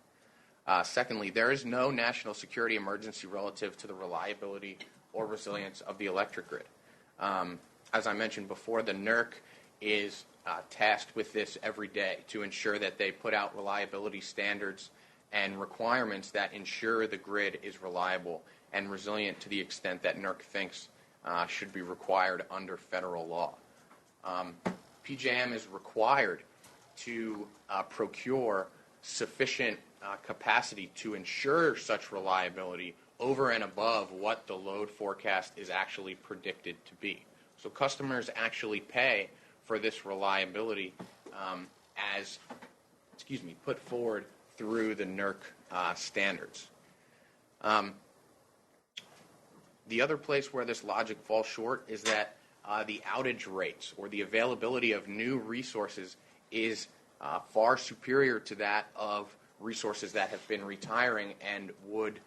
S19: Secondly, there is no national security emergency relative to the reliability or resilience of the electric grid. As I mentioned before, the NERC is tasked with this every day to ensure that they put out reliability standards and requirements that ensure the grid is reliable and resilient to the extent that NERC thinks should be required under federal law. PJM is required to procure sufficient capacity to ensure such reliability over and above what the load forecast is actually predicted to be. So customers actually pay for this reliability as put forward through the NERC standards. The other place where this logic falls short is that the outage rates or the availability of new resources is far superior to that of resources that have been retiring and would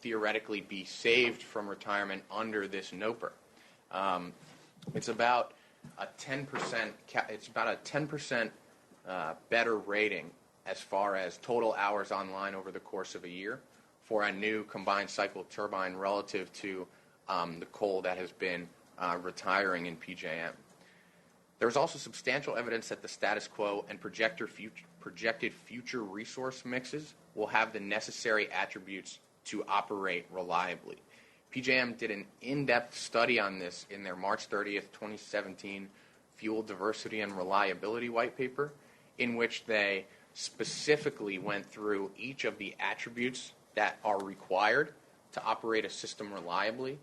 S19: theoretically be saved from retirement under this NOPR. It's about a 10% better rating as far as total hours online over the course of a year for a new combined cycle turbine relative to the coal that has been retiring in PJM. There's also substantial evidence that the status quo and projected future resource mixes will have the necessary attributes to operate reliably. PJM did an in-depth study on this in their March 30th, 2017 Fuel Diversity and Reliability White Paper, in which they specifically went through each of the attributes that are required to operate a system reliably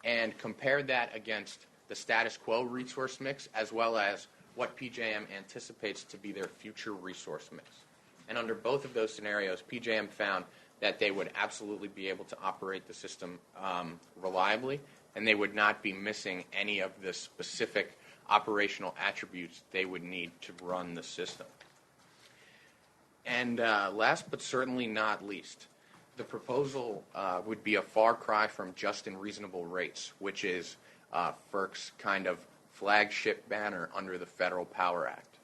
S19: and compared that against the status quo resource mix as well as what PJM anticipates to be their future resource mix. And under both of those scenarios, PJM found that they would absolutely be able to operate the system reliably, and they would not be missing any of the specific operational attributes they would need to run the system. And last but certainly not least, the proposal would be a far cry from just and reasonable rates, which is FERC's kind of flagship banner under the Federal Power Act.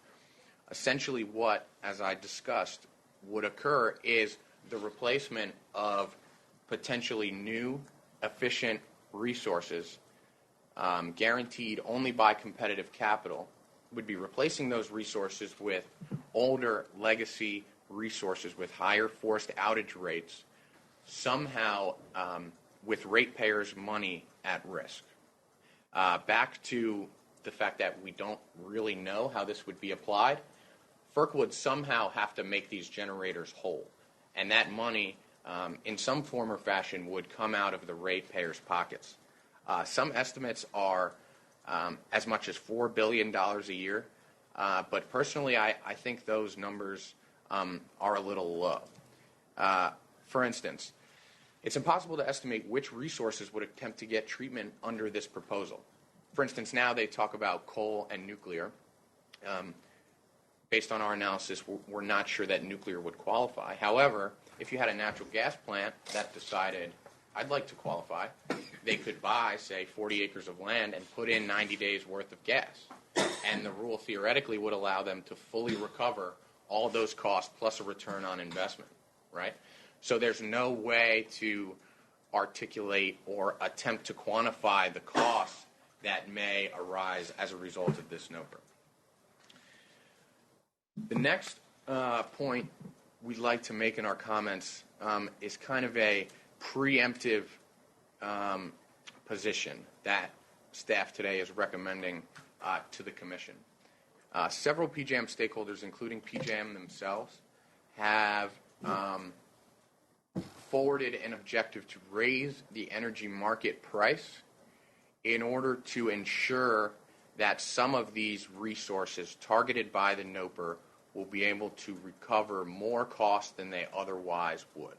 S19: Essentially what, as I discussed, would occur is the replacement of potentially new, efficient resources guaranteed only by competitive capital would be replacing those resources with older legacy resources with higher forced outage rates, somehow with ratepayers' money at risk. Back to the fact that we don't really know how this would be applied, FERC would somehow have to make these generators whole. And that money, in some form or fashion, would come out of the ratepayers' pockets. Some estimates are as much as $4 billion a year, but personally I think those numbers are a little low. For instance, it's impossible to estimate which resources would attempt to get treatment under this proposal. For instance, now they talk about coal and nuclear. Based on our analysis, we're not sure that nuclear would qualify. However, if you had a natural gas plant that decided, I'd like to qualify, they could buy, say, 40 acres of land and put in 90 days' worth of gas. And the rule theoretically would allow them to fully recover all those costs plus a return on investment, right? So there's no way to articulate or attempt to quantify the costs that may arise as a result of this NOPR. The next point we'd like to make in our comments is kind of a preemptive position that staff today is recommending to the Commission. Several PJM stakeholders, including PJM themselves, have forwarded an objective to raise the energy market price in order to ensure that some of these resources targeted by the NOPR will be able to recover more costs than they otherwise would.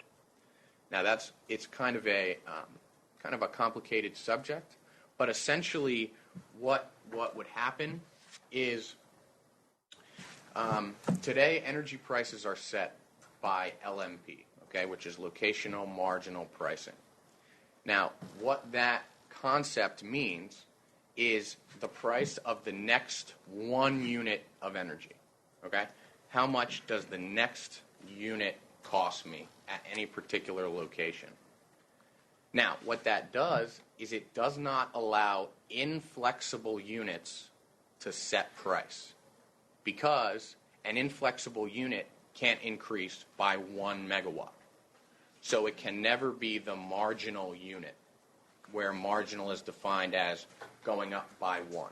S19: Now it's kind of a complicated subject, but essentially what would happen is today energy prices are set by LMP, okay, which is locational marginal pricing. Now what that concept means is the price of the next 1 unit of energy, okay? How much does the next unit cost me at any particular location? Now, what that does is it does not allow inflexible units to set price because an inflexible unit can't increase by 1 megawatt. So it can never be the marginal unit, where marginal is defined as going up by 1.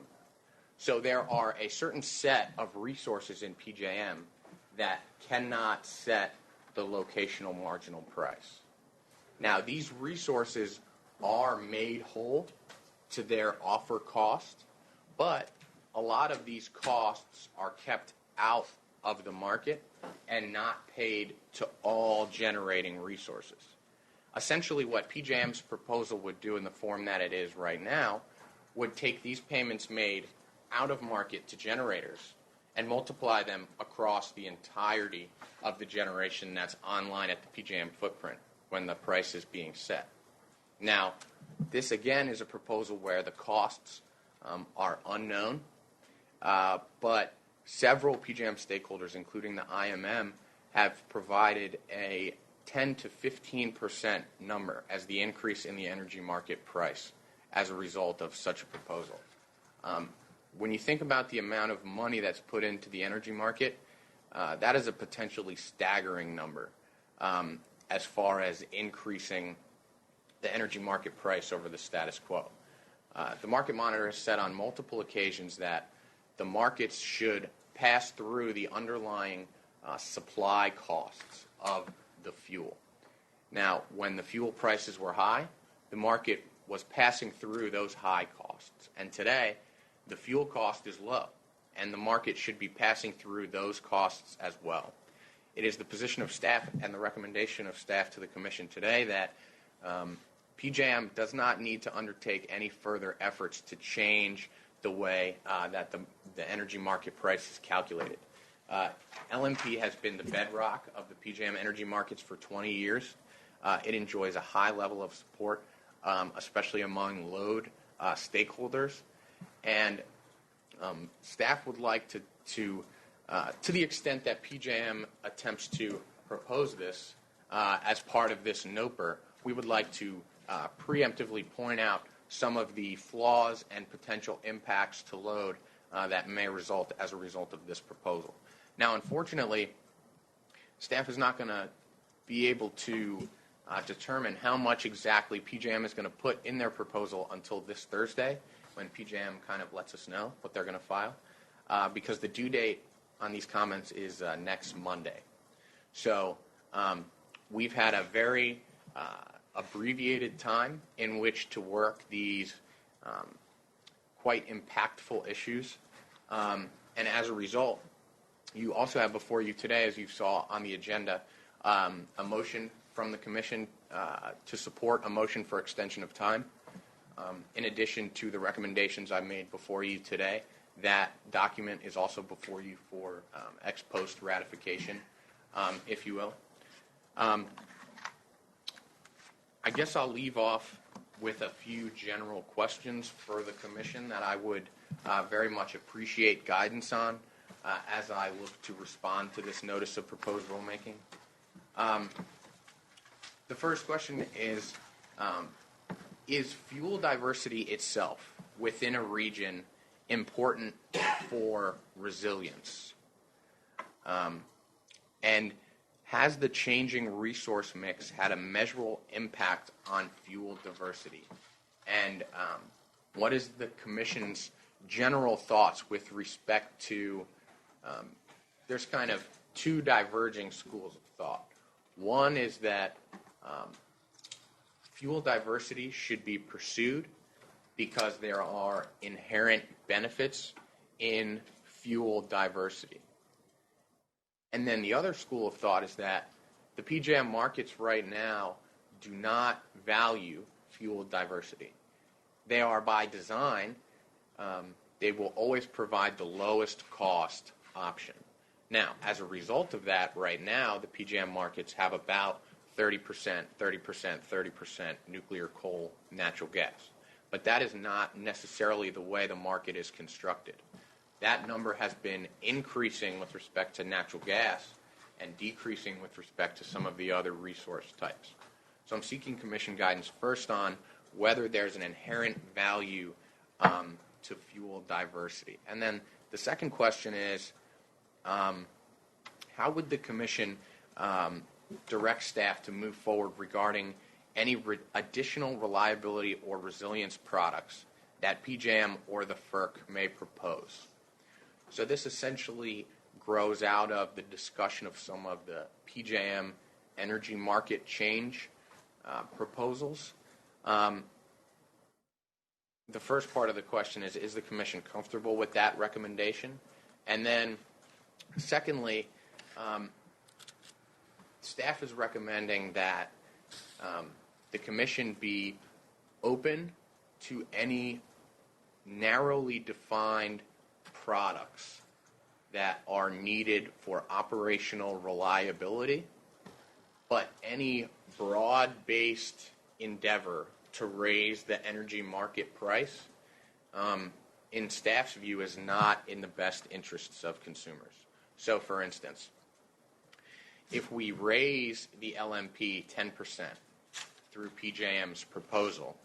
S19: So there are a certain set of resources in PJM that cannot set the locational marginal price. Now, these resources are made whole to their offer cost, but a lot of these costs are kept out of the market and not paid to all generating resources. Essentially, what PJM's proposal would do in the form that it is right now would take these payments made out of market to generators and multiply them across the entirety of the generation that's online at the PJM footprint when the price is being set. Now, this again is a proposal where the costs are unknown, but several PJM stakeholders, including the IMM, have provided a 10 to 15% number as the increase in the energy market price as a result of such a proposal. When you think about the amount of money that's put into the energy market, that is a potentially staggering number as far as increasing the energy market price over the status quo. The market monitor has said on multiple occasions that the markets should pass through the underlying supply costs of the fuel. Now, when the fuel prices were high, the market was passing through those high costs. And today, the fuel cost is low, and the market should be passing through those costs as well. It is the position of staff and the recommendation of staff to the Commission today that PJM does not need to undertake any further efforts to change the way that the energy market price is calculated. LMP has been the bedrock of the PJM energy markets for 20 years. It enjoys a high level of support, especially among load stakeholders. And staff would like to the extent that PJM attempts to propose this as part of this NOPR, we would like to preemptively point out some of the flaws and potential impacts to load that may result as a result of this proposal. Now, unfortunately, staff is not going to be able to determine how much exactly PJM is going to put in their proposal until this Thursday, when PJM kind of lets us know what they're going to file, because the due date on these comments is next Monday. So we've had a very abbreviated time in which to work these quite impactful issues. And as a result, you also have before you today, as you saw on the agenda, a motion from the Commission to support a motion for extension of time. In addition to the recommendations I made before you today, that document is also before you for ex post ratification, if you will. I guess I'll leave off with a few general questions for the Commission that I would very much appreciate guidance on as I look to respond to this notice of proposed rulemaking. The first question is fuel diversity itself within a region important for resilience? And has the changing resource mix had a measurable impact on fuel diversity? And what is the Commission's general thoughts with respect to, there's kind of two diverging schools of thought. One is that fuel diversity should be pursued because there are inherent benefits in fuel diversity. And then the other school of thought is that the PJM markets right now do not value fuel diversity. They are by design, they will always provide the lowest cost option. Now, as a result of that, right now, the PJM markets have about 30%, 30%, 30% nuclear, coal, natural gas. But that is not necessarily the way the market is constructed. That number has been increasing with respect to natural gas and decreasing with respect to some of the other resource types. So I'm seeking Commission guidance first on whether there's an inherent value to fuel diversity. And then the second question is, how would the Commission direct staff to move forward regarding any additional reliability or resilience products that PJM or the FERC may propose? So this essentially grows out of the discussion of some of the PJM energy market change proposals. The first part of the question is the Commission comfortable with that recommendation? And then, secondly, staff is recommending that the Commission be open to any narrowly defined products that are needed for operational reliability, but any broad-based endeavor to raise the energy market price, in staff's view, is not in the best interests of consumers. So, for instance, if we raise the LMP 10% through PJM's proposal,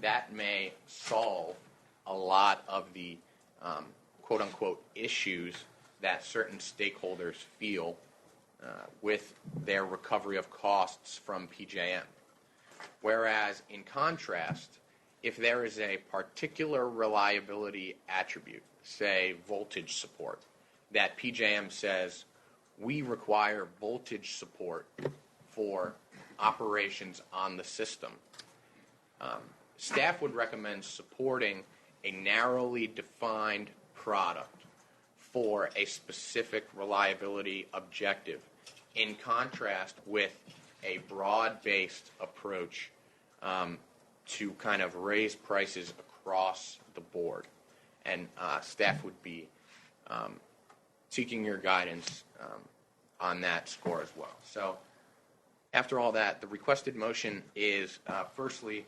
S19: that may solve a lot of the quote-unquote issues that certain stakeholders feel with their recovery of costs from PJM. Whereas, in contrast, if there is a particular reliability attribute, say voltage support, that PJM says we require voltage support for operations on the system. Staff would recommend supporting a narrowly defined product for a specific reliability objective, in contrast with a broad-based approach to kind of raise prices across the board. And staff would be seeking your guidance on that score as well. So after all that, the requested motion is firstly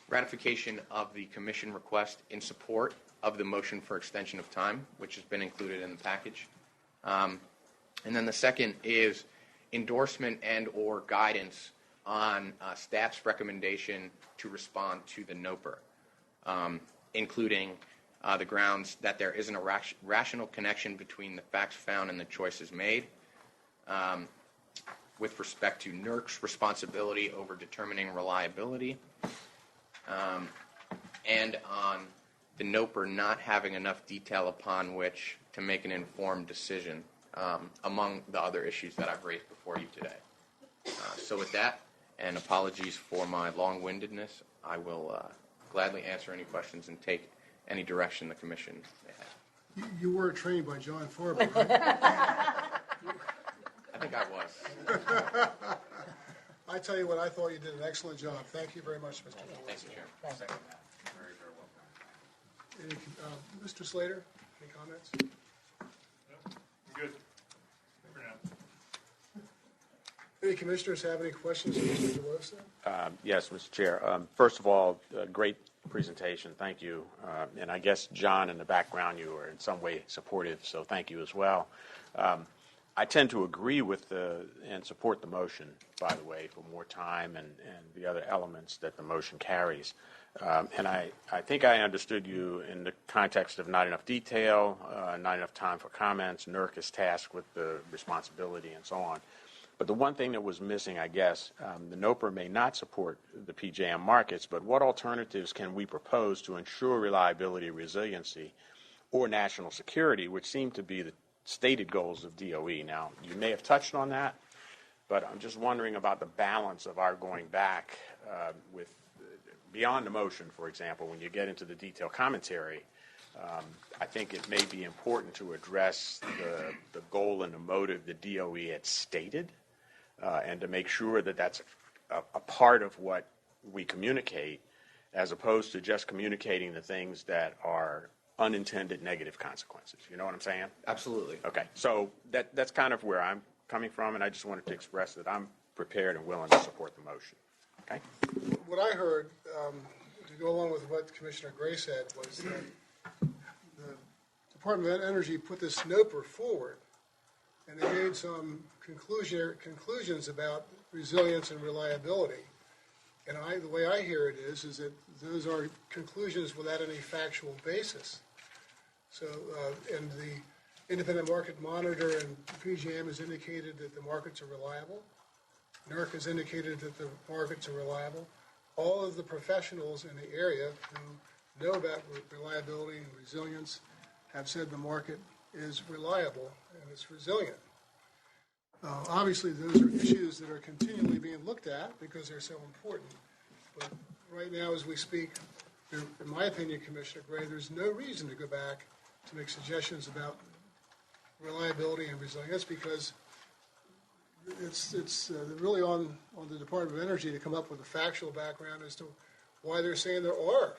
S19: ratification of the commission request in support of the motion for extension of time, which has been included in the package. And then the second is endorsement and or guidance on staff's recommendation to respond to the NOPR, including the grounds that there isn't a rational connection between the facts found and the choices made, with respect to NERC's responsibility over determining reliability, and on the NOPR not having enough detail upon which to make an informed decision, among the other issues that I've raised before you today. So with that, and apologies for my long-windedness, I will gladly answer any questions and take any direction the commission may have.
S2: You were trained by John Farber, right?
S19: I think I was.
S2: I tell you what, I thought you did an excellent job. Thank you very much, Mr. Lewis.
S19: Thank you, Chairman. Second that. Very, very well.
S2: Mr. Slater, any comments?
S11: Good.
S2: Any commissioners have any questions for Mr. DeLosa?
S7: Yes, Mr. Chair. First of all, great presentation. Thank you. And I guess, John, in the background, you were in some way supportive, so thank you as well. I tend to agree with and support the motion, by the way, for more time and the other elements that the motion carries. And I think I understood you in the context of not enough detail, not enough time for comments. NERC is tasked with the responsibility and so on. But the one thing that was missing, I guess, the NOPR may not support the PJM markets, but what alternatives can we propose to ensure reliability, resiliency, or national security, which seem to be the stated goals of DOE? Now, you may have touched on that, but I'm just wondering about the balance of our going back with beyond the motion, for example, when you get into the detailed commentary. I think it may be important to address the goal and the motive the DOE had stated, and to make sure that that's a part of what we communicate, as opposed to just communicating the things that are unintended negative consequences. You know what I'm saying?
S19: Absolutely.
S7: Okay, so that's kind of where I'm coming from, and I just wanted to express that I'm prepared and willing to support the motion. Okay?
S2: What I heard, to go along with what Commissioner Gray said, was that the Department of Energy put this NOPR forward, and they made some conclusions about resilience and reliability. And the way I hear it is that those are conclusions without any factual basis. So, and the Independent Market Monitor and PJM has indicated that the markets are reliable. NERC has indicated that the markets are reliable. All of the professionals in the area who know about reliability and resilience have said the market is reliable and it's resilient. Obviously, those are issues that are continually being looked at because they're so important. But right now, as we speak, in my opinion, Commissioner Gray, there's no reason to go back to make suggestions about reliability and resilience, because it's really on the Department of Energy to come up with a factual background as to why they're saying there are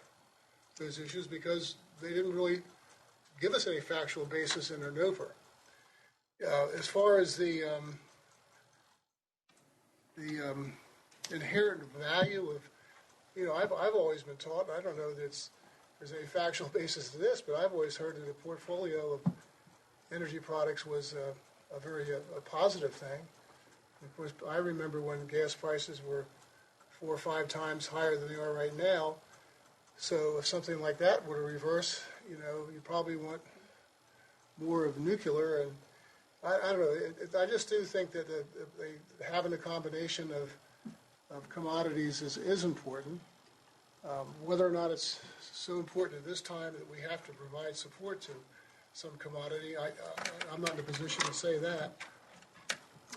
S2: those issues, because they didn't really give us any factual basis in their NOPR. As far as the inherent value of, I've always been taught, and I don't know that there's any factual basis to this, but I've always heard that a portfolio of energy products was a very positive thing. Of course, I remember when gas prices were 4 or 5 times higher than they are right now. So if something like that were to reverse, you probably want more of nuclear. And I don't know. I just do think that having a combination of commodities is important. Whether or not it's so important at this time that we have to provide support to some commodity, I'm not in a position to say that.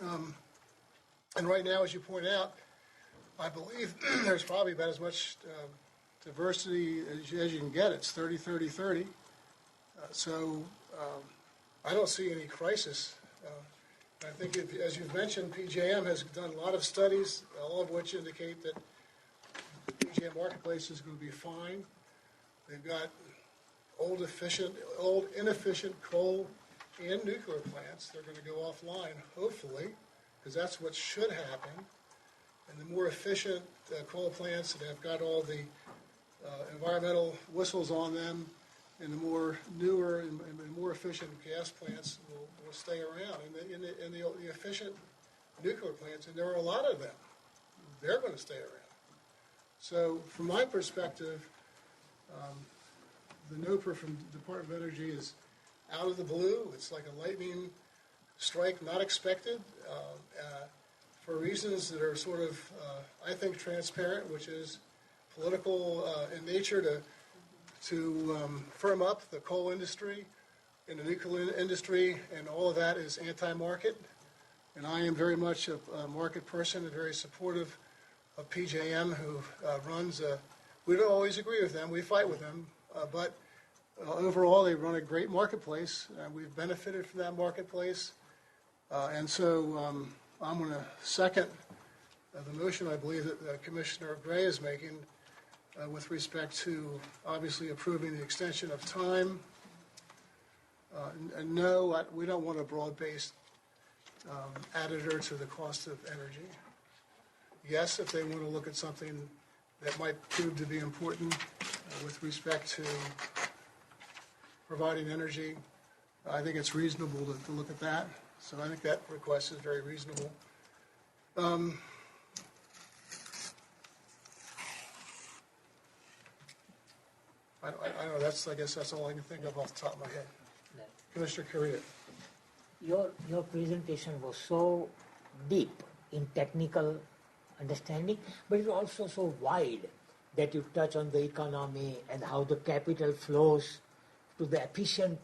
S2: And right now, as you point out, I believe there's probably about as much diversity as you can get. It's 30, 30, 30. So I don't see any crisis. I think, as you've mentioned, PJM has done a lot of studies, all of which indicate that the PJM marketplace is going to be fine. They've got old, inefficient coal and nuclear plants. They're going to go offline, hopefully, because that's what should happen. And the more efficient coal plants that have got all the environmental whistles on them, and the more newer and more efficient gas plants will stay around. And the efficient nuclear plants, and there are a lot of them, they're going to stay around. So from my perspective, the NOPR from the Department of Energy is out of the blue. It's like a lightning strike, not expected, for reasons that are sort of, I think, transparent, which is political in nature to firm up the coal industry and the nuclear industry, and all of that is anti-market. And I am very much a market person and very supportive of PJM, who runs we don't always agree with them, we fight with them, but overall they run a great marketplace. We've benefited from that marketplace. And so I'm going to second the motion I believe that Commissioner Gray is making with respect to obviously approving the extension of time. And no, we don't want a broad-based additor to the cost of energy. Yes, if they want to look at something that might prove to be important with respect to providing energy, I think it's reasonable to look at that. So I think that request is very reasonable. I don't know, I guess that's all I can think of off the top of my head. Commissioner Correa.
S10: Your presentation was so deep in technical understanding, but it's also so wide that you touch on the economy and how the capital flows to the efficient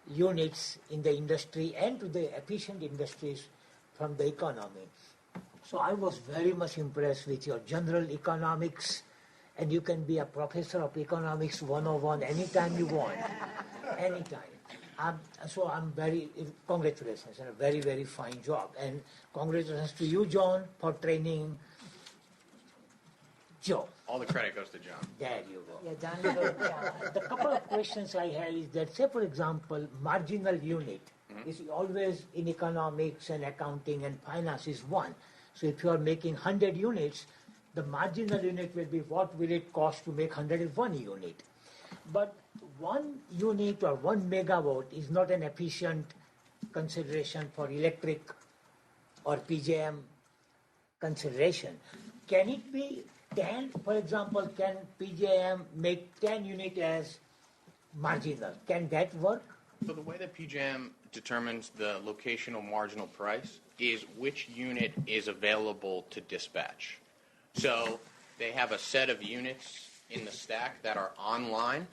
S10: units in the industry and to the efficient industries from the economy. So I was very much impressed with your general economics, and you can be a professor of economics 101 anytime you want, anytime. So I'm congratulations, and a very, very fine job. And congratulations to you, John, for training Joe.
S19: All the credit goes to John.
S10: There you go. Yeah, John, the couple of questions I have is that, say, for example, marginal unit is always in economics and accounting and finance is one. So if you are making 100 units, the marginal unit will be what will it cost to make 101 unit. But 1 unit or 1 megawatt is not an efficient consideration for electric or PJM consideration. Can it be 10, for example, can PJM make 10 unit as marginal? Can that work?
S19: So the way that PJM determines the locational marginal price is which unit is available to dispatch. So they have a set of units in the stack that are online,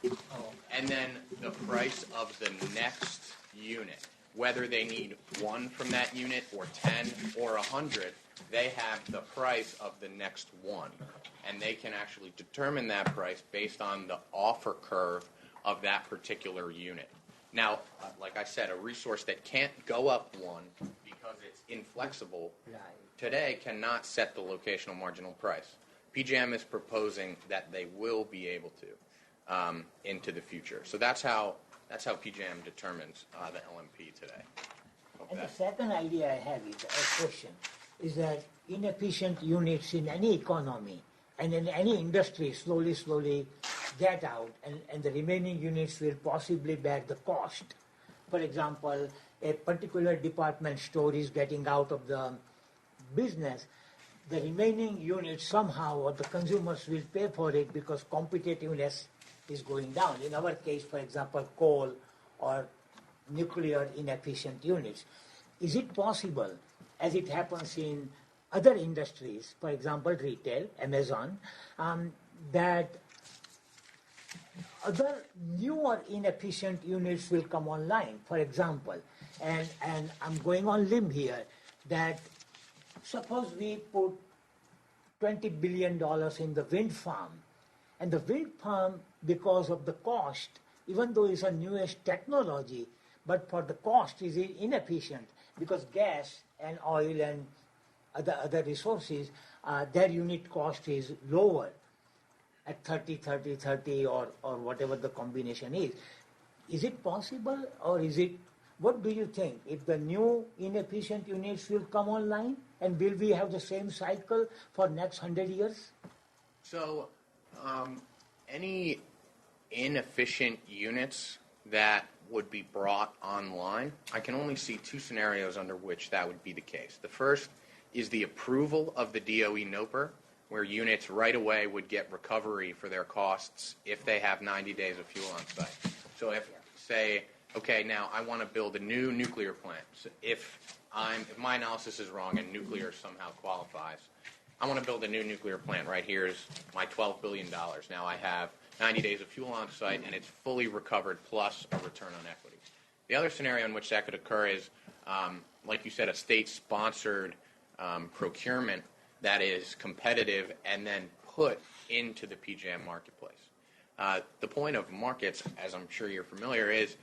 S19: and then the price of the next unit. Whether they need 1 from that unit or 10 or 100, they have the price of the next one. And they can actually determine that price based on the offer curve of that particular unit. Now, like I said, a resource that can't go up 1 because it's inflexible today cannot set the locational marginal price. PJM is proposing that they will be able to into the future. So that's how PJM determines the LMP today.
S10: And the second idea I have is a question, is that inefficient units in any economy and in any industry slowly get out, and the remaining units will possibly bear the cost. For example, a particular department store is getting out of the business. The remaining units somehow, or the consumers will pay for it because competitiveness is going down. In our case, for example, coal or nuclear inefficient units. Is it possible, as it happens in other industries, for example, retail, Amazon, that other newer inefficient units will come online, for example, and I'm going on limb here, that suppose we put $20 billion in the wind farm, and the wind farm, because of the cost, even though it's a newest technology, but for the cost is inefficient because gas and oil and other resources, their unit cost is lower at 30 or whatever the combination is. Is it possible, or is it, what do you think? If the new inefficient units will come online, and will we have the same cycle for next 100 years?
S19: So, any inefficient units that would be brought online, I can only see two scenarios under which that would be the case. The first is the approval of the DOE NOPR, where units right away would get recovery for their costs if they have 90 days of fuel on site. So if, say, okay, now I want to build a new nuclear plant. So if my analysis is wrong and nuclear somehow qualifies, I want to build a new nuclear plant. Right here is my $12 billion. Now I have 90 days of fuel on site, and it's fully recovered plus a return on equity. The other scenario in which that could occur is, like you said, a state-sponsored procurement that is competitive and then put into the PJM marketplace. The point of markets, as I'm sure you're familiar, is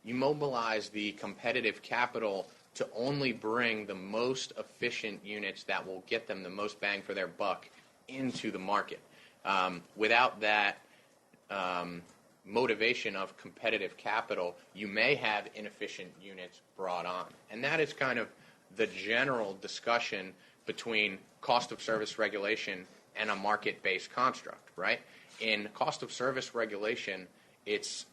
S19: you mobilize the competitive capital to only bring the most efficient units that will get them the most bang for their buck into the market. Without that motivation of competitive capital, you may have inefficient units brought on. And that is kind of the general discussion between cost of service regulation and a market-based construct, right? In cost of service regulation, it's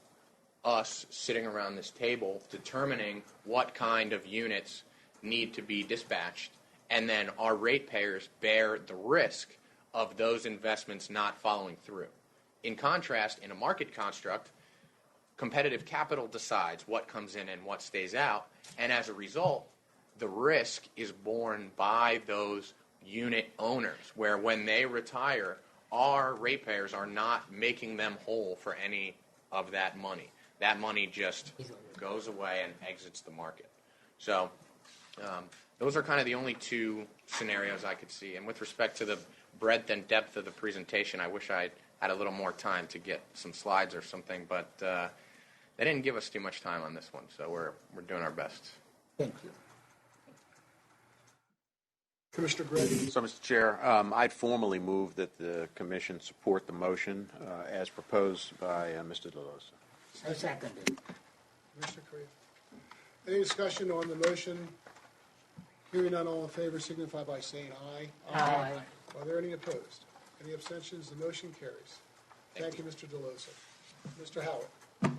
S19: us sitting around this table determining what kind of units need to be dispatched, and then our ratepayers bear the risk of those investments not following through. In contrast, in a market construct, competitive capital decides what comes in and what stays out, and as a result, the risk is borne by those unit owners, where when they retire, our ratepayers are not making them whole for any of that money. That money just goes away and exits the market. So those are kind of the only two scenarios I could see. And with respect to the breadth and depth of the presentation, I wish I had a little more time to get some slides or something, but they didn't give us too much time on this one, so we're doing our best.
S10: Thank you.
S2: Commissioner Gray.
S7: So, Mr. Chair, I'd formally move that the Commission support the motion as proposed by Mr. DeLosa.
S10: I second it.
S2: Commissioner Correa. Any discussion on the motion? Hearing none, all in favor signify by saying aye.
S10: Aye.
S2: Are there any opposed? Any abstentions? The motion carries. Thank you, Mr. DeLosa. Mr. Howard.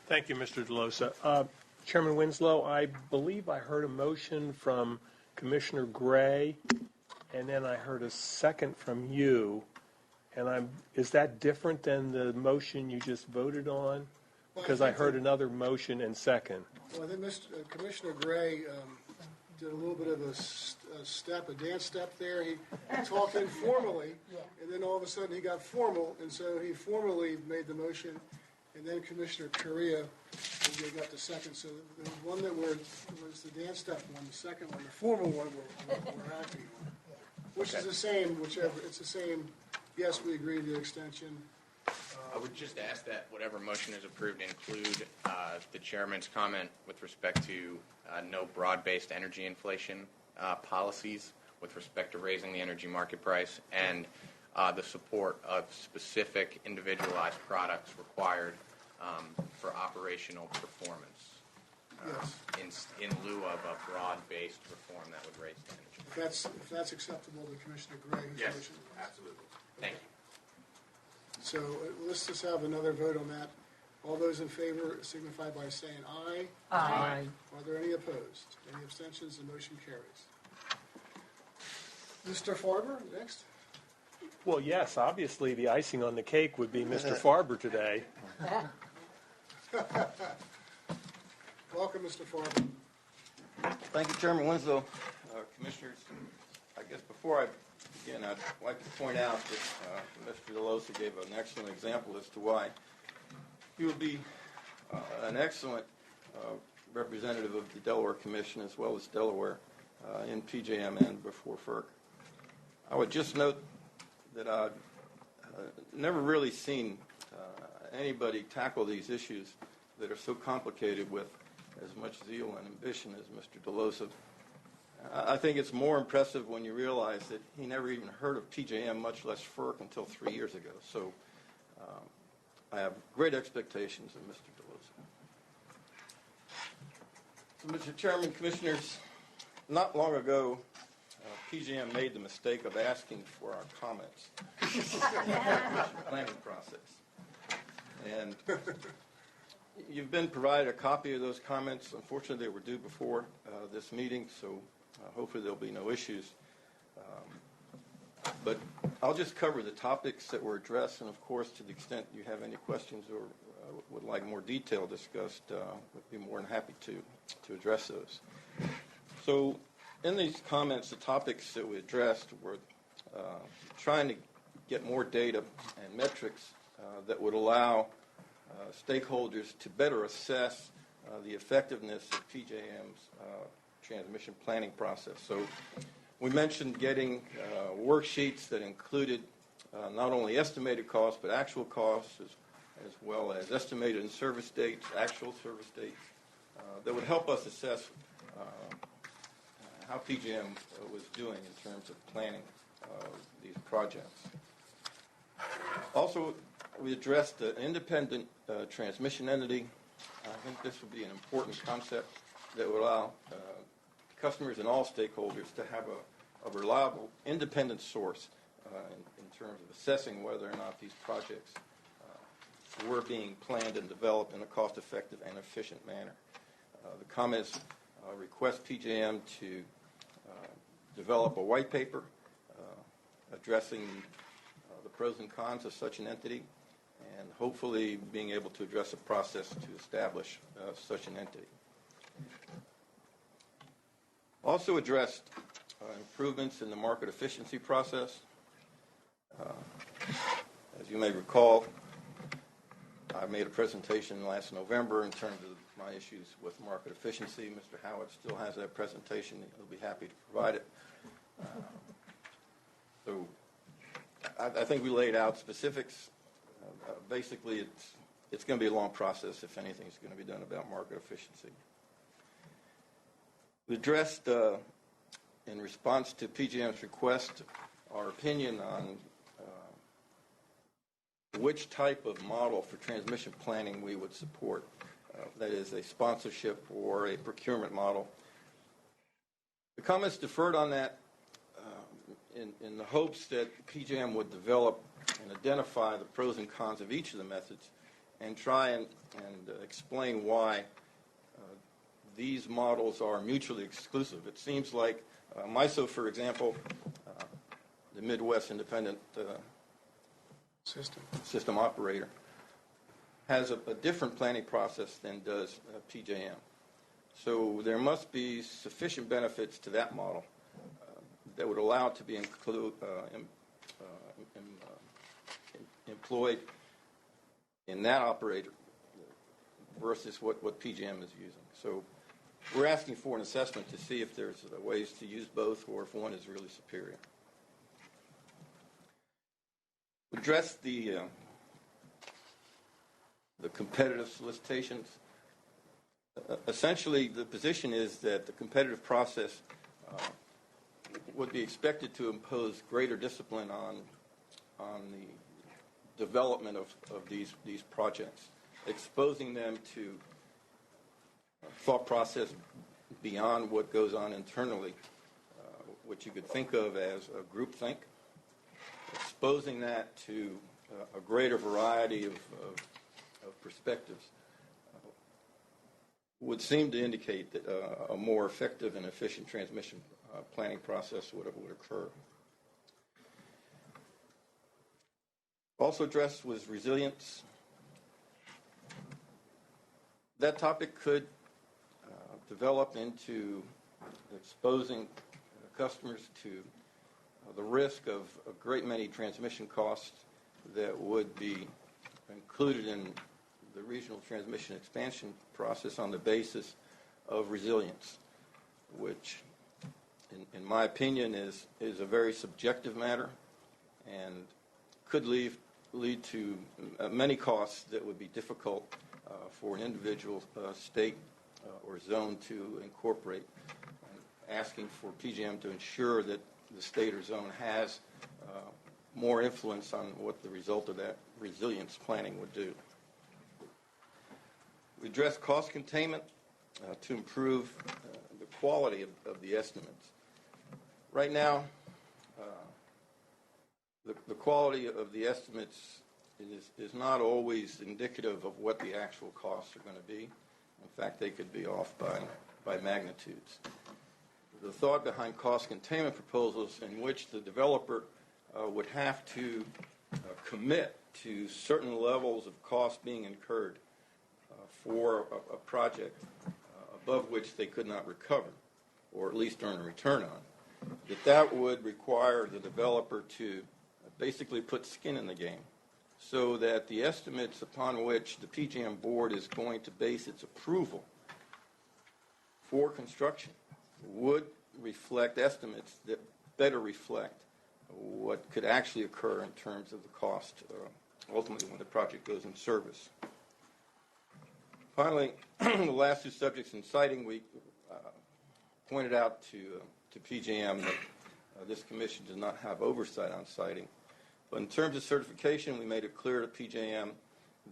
S15: Thank you, Mr. DeLosa. Chairman Winslow, I believe I heard a motion from Commissioner Gray, and then I heard a second from you. And is that different than the motion you just voted on? Because I heard another motion and second.
S2: Well, I think Commissioner Gray did a little bit of a dance step there. He talked informally, and then all of a sudden he got formal, and so he formally made the motion, and then Commissioner Correa got the second. So the one that was the dance step one, the second one, the formal one we're acting on, which is the same, it's the same. Yes, we agree to the extension.
S19: I would just ask that whatever motion is approved include the chairman's comment with respect to no broad-based energy inflation policies with respect to raising the energy market price, and the support of specific individualized products required for operational performance in lieu of a broad-based reform that would raise the energy.
S2: If that's acceptable to Commissioner Gray.
S19: Yes, absolutely. Thank you.
S2: So let's just have another vote on that. All those in favor signify by saying aye.
S10: Aye.
S2: Are there any opposed? Any abstentions? The motion carries. Mr. Farber, next.
S15: Well, yes, obviously the icing on the cake would be Mr. Farber today.
S2: Welcome, Mr. Farber.
S20: Thank you, Chairman Winslow. Commissioners, I guess before I begin, I'd like to point out that Mr. DeLosa gave an excellent example as to why he would be an excellent representative of the Delaware Commission as well as Delaware in PJM and before FERC. I would just note that I've never really seen anybody tackle these issues that are so complicated with as much zeal and ambition as Mr. DeLosa. I think it's more impressive when you realize that he never even heard of PJM, much less FERC, until 3 years ago. So I have great expectations of Mr. DeLosa. So, Mr. Chairman, Commissioners, not long ago, PJM made the mistake of asking for our comments on the planning process. And you've been provided a copy of those comments. Unfortunately, they were due before this meeting, so hopefully there'll be no issues. But I'll just cover the topics that were addressed, and of course, to the extent you have any questions or would like more detail discussed, would be more than happy to address those. So in these comments, the topics that we addressed were trying to get more data and metrics that would allow stakeholders to better assess the effectiveness of PJM's transmission planning process. So we mentioned getting worksheets that included not only estimated costs, but actual costs, as well as estimated in-service dates, actual service dates, that would help us assess how PJM was doing in terms of planning these projects. Also, we addressed an independent transmission entity. I think this would be an important concept that would allow customers and all stakeholders to have a reliable, independent source in terms of assessing whether or not these projects were being planned and developed in a cost-effective and efficient manner. The comments request PJM to develop a white paper addressing the pros and cons of such an entity, and hopefully being able to address a process to establish such an entity. Also addressed improvements in the market efficiency process. As you may recall, I made a presentation last November in terms of my issues with market efficiency. Mr. Howard still has that presentation. He'll be happy to provide it. So I think we laid out specifics. Basically, it's going to be a long process if anything's going to be done about market efficiency. We addressed, in response to PJM's request, our opinion on which type of model for transmission planning we would support. That is a sponsorship or a procurement model. The comments deferred on that in the hopes that PJM would develop and identify the pros and cons of each of the methods and try and explain why these models are mutually exclusive. It seems like MISO, for example, the Midwest Independent System Operator, has a different planning process than does PJM. So there must be sufficient benefits to that model that would allow it to be employed in that operator versus what PJM is using. So we're asking for an assessment to see if there's ways to use both or if one is really superior. We addressed the competitive solicitations. Essentially, the position is that the competitive process would be expected to impose greater discipline on the development of these projects, exposing them to thought process beyond what goes on internally, which you could think of as a groupthink, exposing that to a greater variety of perspectives would seem to indicate that a more effective and efficient transmission planning process would occur. Also addressed was resilience. That topic could develop into exposing customers to the risk of a great many transmission costs that would be included in the regional transmission expansion process on the basis of resilience, which, in my opinion, is a very subjective matter and could lead to many costs that would be difficult for an individual state or zone to incorporate. Asking for PJM to ensure that the state or zone has more influence on what the result of that resilience planning would do. We address cost containment to improve the quality of the estimates. Right now, the quality of the estimates is not always indicative of what the actual costs are going to be. In fact, they could be off by magnitudes. The thought behind cost containment proposals in which the developer would have to commit to certain levels of cost being incurred for a project above which they could not recover, or at least earn a return on, that would require the developer to basically put skin in the game so that the estimates upon which the PJM board is going to base its approval for construction would reflect estimates that better reflect what could actually occur in terms of the cost ultimately when the project goes in service. Finally, the last two subjects in citing, we pointed out to PJM that this commission does not have oversight on citing. But in terms of certification, we made it clear to PJM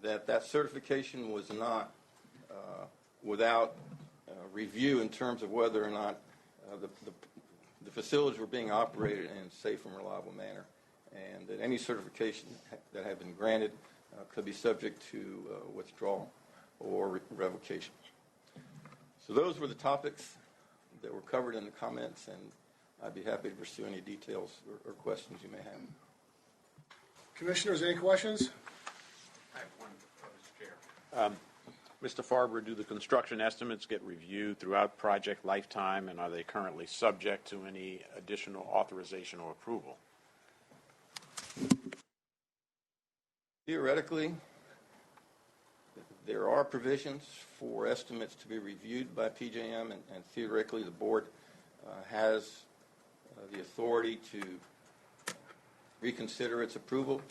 S20: that certification was not without review in terms of whether or not the facilities were being operated in a safe and reliable manner, and that any certification that had been granted could be subject to withdrawal or revocation. So those were the topics that were covered in the comments, and I'd be happy to pursue any details or questions you may have.
S2: Commissioners, any questions?
S7: I have one, Mr. Chair. Mr. Farber, do the construction estimates get reviewed throughout project lifetime, and are they currently subject to any additional authorization or approval?
S20: Theoretically, there are provisions for estimates to be reviewed by PJM, and theoretically the board has the authority to reconsider its approval.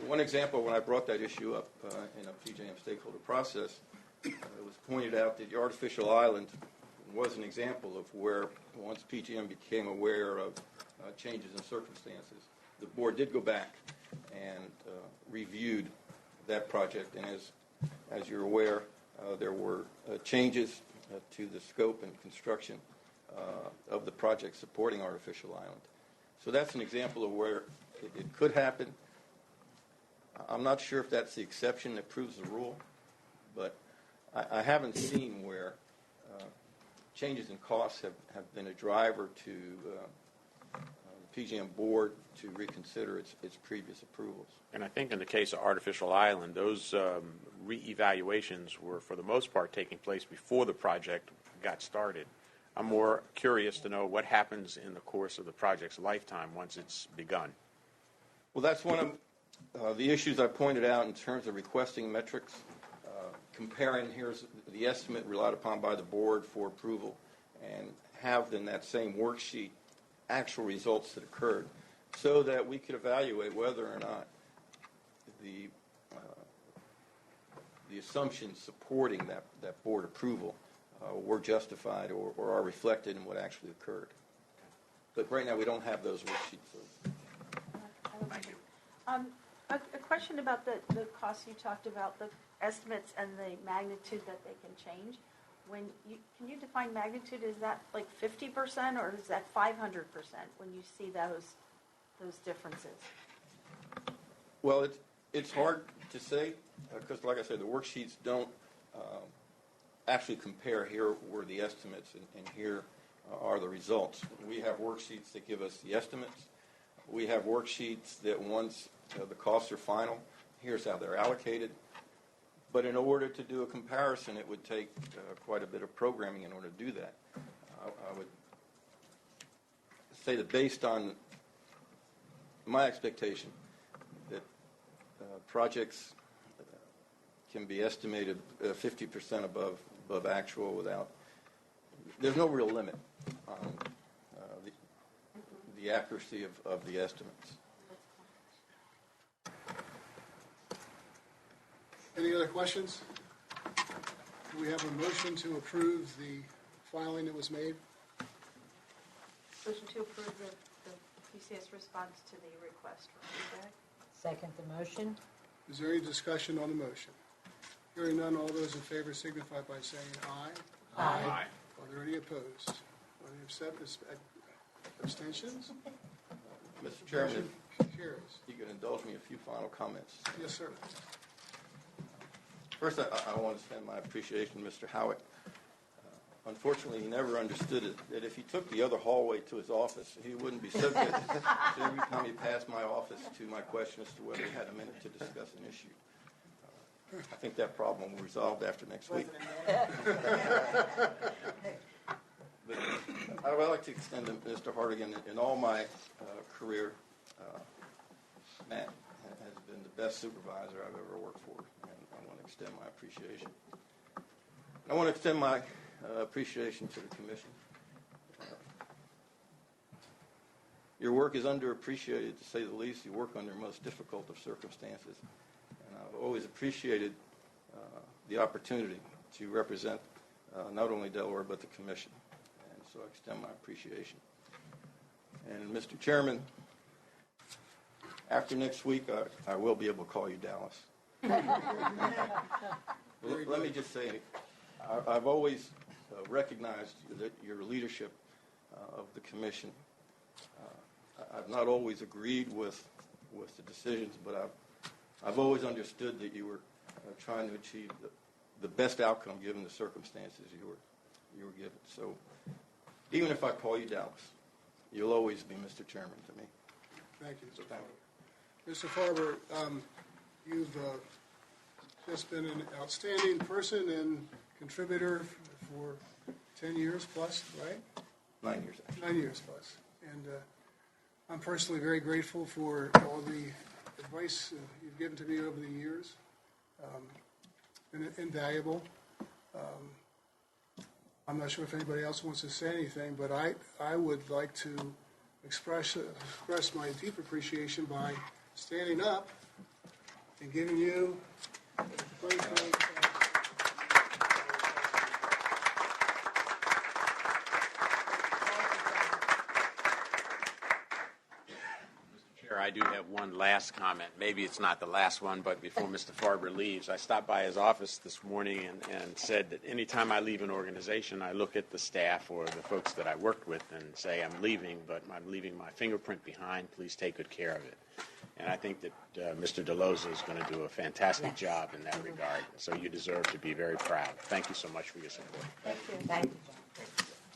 S20: One example, when I brought that issue up in a PJM stakeholder process, it was pointed out that the artificial island was an example of where, once PJM became aware of changes in circumstances, the board did go back and reviewed that project. And as you're aware, there were changes to the scope and construction of the project supporting artificial island. So that's an example of where it could happen. I'm not sure if that's the exception that proves the rule, but I haven't seen where changes in costs have been a driver to the PJM board to reconsider its previous approvals.
S7: And I think in the case of artificial island, those re-evaluations were, for the most part, taking place before the project got started. I'm more curious to know what happens in the course of the project's lifetime once it's begun.
S20: Well, that's one of the issues I pointed out in terms of requesting metrics, comparing here's the estimate relied upon by the board for approval, and have in that same worksheet actual results that occurred, so that we could evaluate whether or not the assumptions supporting that board approval were justified or are reflected in what actually occurred. But right now we don't have those worksheets.
S17: Thank you. A question about the costs you talked about, the estimates and the magnitude that they can change. Can you define magnitude? Is that like 50% or is that 500% when you see those differences?
S20: Well, it's hard to say because, like I said, the worksheets don't actually compare. Here were the estimates, and here are the results. We have worksheets that give us the estimates. We have worksheets that once the costs are final, here's how they're allocated. But in order to do a comparison, it would take quite a bit of programming in order to do that. I would say that based on my expectation that projects can be estimated 50% above above actual without, there's no real limit on the accuracy of the estimates.
S2: Any other questions? Do we have a motion to approve the filing that was made?
S17: Motion to approve the PCS response to the request from feedback.
S1: Second the motion.
S2: Is there any discussion on the motion? Hearing none, all those in favor signify by saying aye.
S1: Aye.
S2: Are there any opposed? Are there any abstentions?
S20: Mr. Chairman,
S2: Motion carries.
S20: you can indulge me a few final comments.
S2: Yes, sir.
S20: First, I want to send my appreciation to Mr. Howitt. Unfortunately, he never understood it, that if he took the other hallway to his office, he wouldn't be subject to every time he passed my office to my question as to whether he had a minute to discuss an issue. I think that problem will be resolved after next week. But I would like to extend to Mr. Hartigan, in all my career, Matt has been the best supervisor I've ever worked for, and I want to extend my appreciation. I want to extend my appreciation to the Commission. Your work is underappreciated, to say the least. You work under most difficult of circumstances. And I've always appreciated the opportunity to represent not only Delaware but the Commission. And so I extend my appreciation. And Mr. Chairman, after next week, I will be able to call you Dallas. Let me just say, I've always recognized that your leadership of the Commission. I've not always agreed with the decisions, but I've always understood that you were trying to achieve the best outcome given the circumstances you were given. So even if I call you Dallas, you'll always be Mr. Chairman to me.
S2: Thank you.
S20: So thank you.
S2: Mr. Farber, you've just been an outstanding person and contributor for 10 years plus, right?
S20: 9 years, actually.
S2: 9 years plus. And I'm personally very grateful for all the advice you've given to me over the years. Been invaluable. I'm not sure if anybody else wants to say anything, but I would like to express my deep appreciation by standing up and giving you a great
S7: I do have one last comment. Maybe it's not the last one, but before Mr. Farber leaves, I stopped by his office this morning and said that anytime I leave an organization, I look at the staff or the folks that I worked with and say, I'm leaving, but I'm leaving my fingerprint behind. Please take good care of it. And I think that Mr. DeLoza is going to do a fantastic job in that regard. So you deserve to be very proud. Thank you so much for your support.
S6: Thank you. Thank you.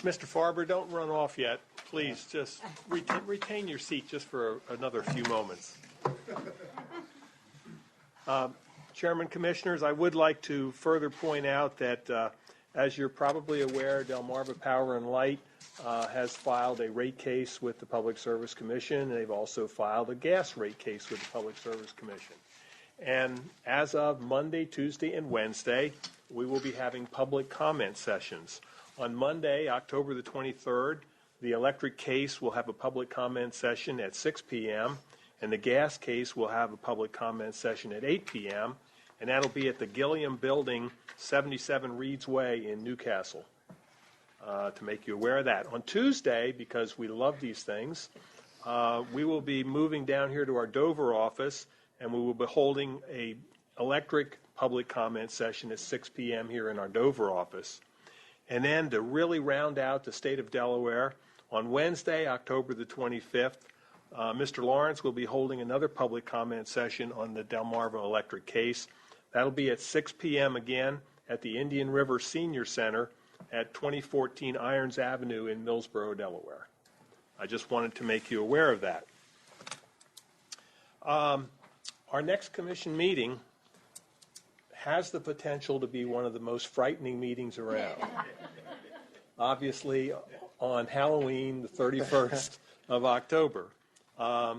S15: Mr. Farber, don't run off yet. Please just retain your seat just for another few moments. Chairman, Commissioners, I would like to further point out that, as you're probably aware, Delmarva Power and Light has filed a rate case with the Public Service Commission. They've also filed a gas rate case with the Public Service Commission. And as of Monday, Tuesday, and Wednesday, we will be having public comment sessions. On Monday, October the 23rd, the electric case will have a public comment session at 6 p.m., and the gas case will have a public comment session at 8 p.m., and that'll be at the Gilliam Building, 77 Reeds Way in Newcastle, to make you aware of that. On Tuesday, because we love these things, we will be moving down here to our Dover office, and we will be holding a electric public comment session at 6 p.m. here in our Dover office. And then to really round out the state of Delaware, on Wednesday, October the 25th, Mr. Lawrence will be holding another public comment session on the Delmarva electric case. That'll be at 6 p.m. again at the Indian River Senior Center at 2014 Irons Avenue in Millsboro, Delaware. I just wanted to make you aware of that. Our next commission meeting has the potential to be one of the most frightening meetings around. Obviously, on Halloween, the 31st of October. I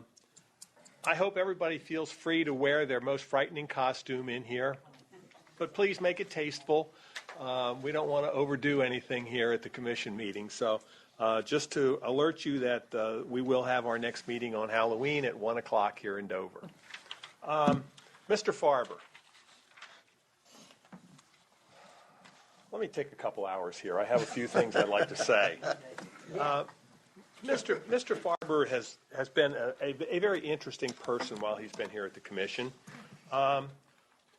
S15: hope everybody feels free to wear their most frightening costume in here, but please make it tasteful. We don't want to overdo anything here at the commission meeting. So just to alert you that we will have our next meeting on Halloween at 1 o'clock here in Dover. Mr. Farber. Let me take a couple hours here. I have a few things I'd like to say. Mr. Farber has been a very interesting person while he's been here at the commission.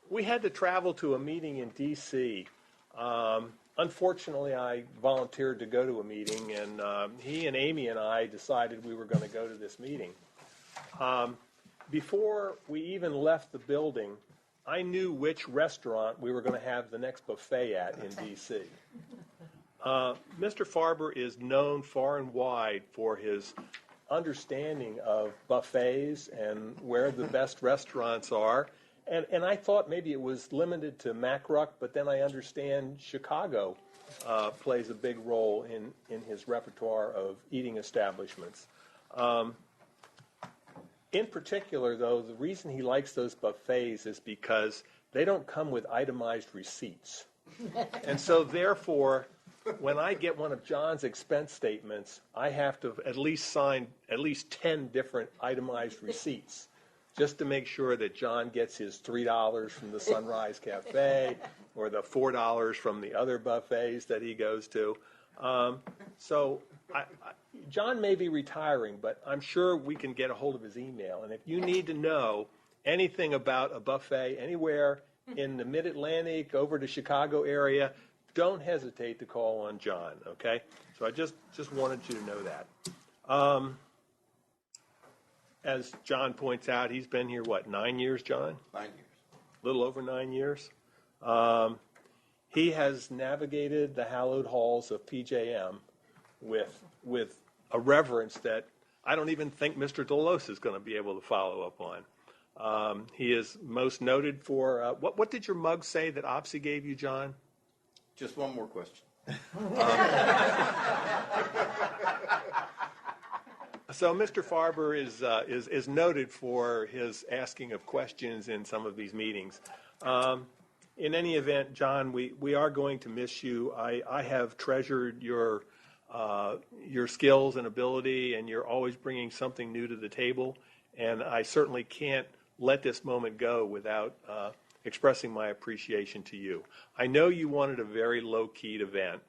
S15: We had to travel to a meeting in D.C. Unfortunately, I volunteered to go to a meeting, and he and Amy and I decided we were going to go to this meeting. Before we even left the building, I knew which restaurant we were going to have the next buffet at in D.C. Mr. Farber is known far and wide for his understanding of buffets and where the best restaurants are. And I thought maybe it was limited to Macruck, but then I understand Chicago plays a big role in his repertoire of eating establishments. In particular, though, the reason he likes those buffets is because they don't come with itemized receipts. And so, therefore, when I get one of John's expense statements, I have to at least sign at least 10 different itemized receipts just to make sure that John gets his $3 from the Sunrise Cafe or the $4 from the other buffets that he goes to. John may be retiring, but I'm sure we can get a hold of his email. And if you need to know anything about a buffet anywhere in the Mid-Atlantic, over to Chicago area, don't hesitate to call on John, okay? So I just wanted you to know that. As John points out, he's been here, 9 years, John?
S20: 9 years.
S15: A little over 9 years. He has navigated the hallowed halls of PJM with a reverence that I don't even think Mr. Delos is going to be able to follow up on. He is most noted for, what did your mug say that OPSI gave you, John?
S20: Just one more question.
S15: So Mr. Farber is noted for his asking of questions in some of these meetings. In any event, John, we are going to miss you. I have treasured your skills and ability, and you're always bringing something new to the table. And I certainly can't let this moment go without expressing my appreciation to you. I know you wanted a very low-keyed event,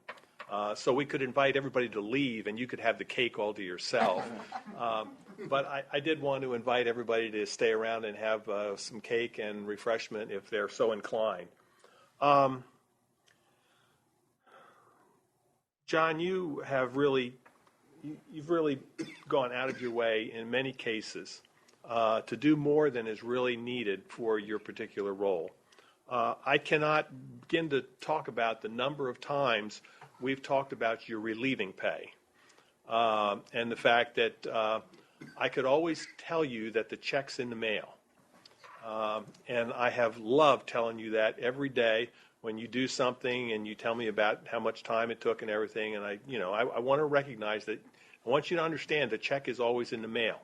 S15: so we could invite everybody to leave, and you could have the cake all to yourself. But I did want to invite everybody to stay around and have some cake and refreshment if they're so inclined. John, you've really gone out of your way in many cases to do more than is really needed for your particular role. I cannot begin to talk about the number of times we've talked about your relieving pay and the fact that I could always tell you that the check's in the mail. And I have loved telling you that every day when you do something and you tell me about how much time it took and everything. And I want to recognize that. I want you to understand the check is always in the mail.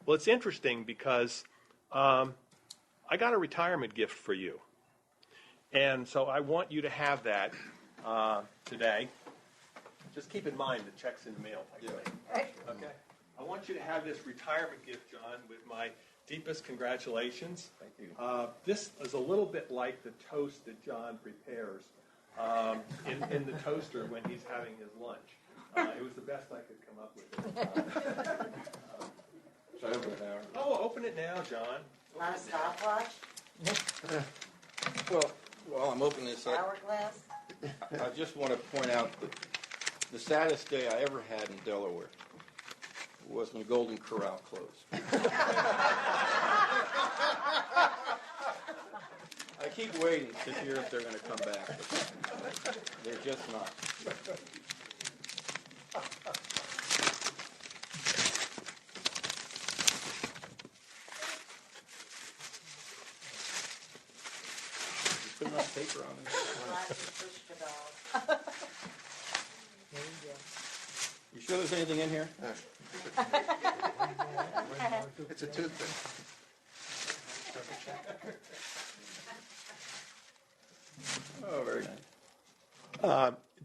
S15: Well, it's interesting because I got a retirement gift for you. And so I want you to have that today. Just keep in mind the check's in the mail. Okay. I want you to have this retirement gift, John, with my deepest congratulations.
S20: Thank you.
S15: This is a little bit like the toast that John prepares in the toaster when he's having his lunch. It was the best I could come up with.
S20: Should I open it now?
S15: Oh, open it now, John.
S6: Not a stopwatch?
S20: Well, while I'm opening this up,
S6: Hourglass?
S20: I just want to point out that the saddest day I ever had in Delaware was when Golden Corral closed. I keep waiting to hear if they're going to come back, but they're just not. You put enough paper on it? You sure there's anything in here?
S2: It's a toothpick.
S20: Oh, very nice.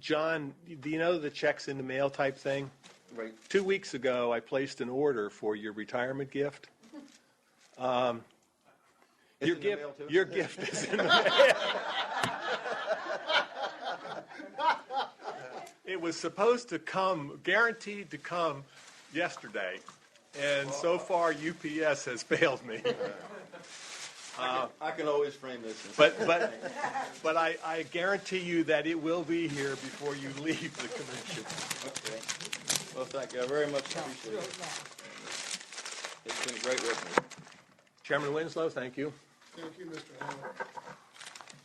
S15: John, do you know the checks in the mail type thing?
S20: Right.
S15: 2 weeks ago, I placed an order for your retirement gift.
S20: It's
S15: Your
S20: in the mail,
S15: gift,
S20: too?
S15: your gift is in the mail. It was supposed to come, guaranteed to come yesterday, and so far UPS has failed me.
S20: I can always frame this.
S15: But I guarantee you that it will be here before you leave the commission.
S20: Okay. Well, thank you. I very much appreciate it. It's been great working with you.
S15: Chairman Winslow, thank you.
S2: Thank you, Mr. Howard.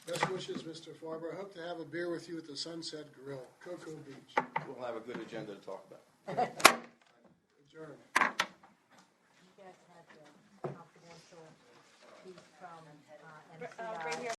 S2: Best wishes, Mr. Farber. I hope to have a beer with you at the Sunset Grill, Cocoa Beach.
S20: We'll have a good agenda to talk about.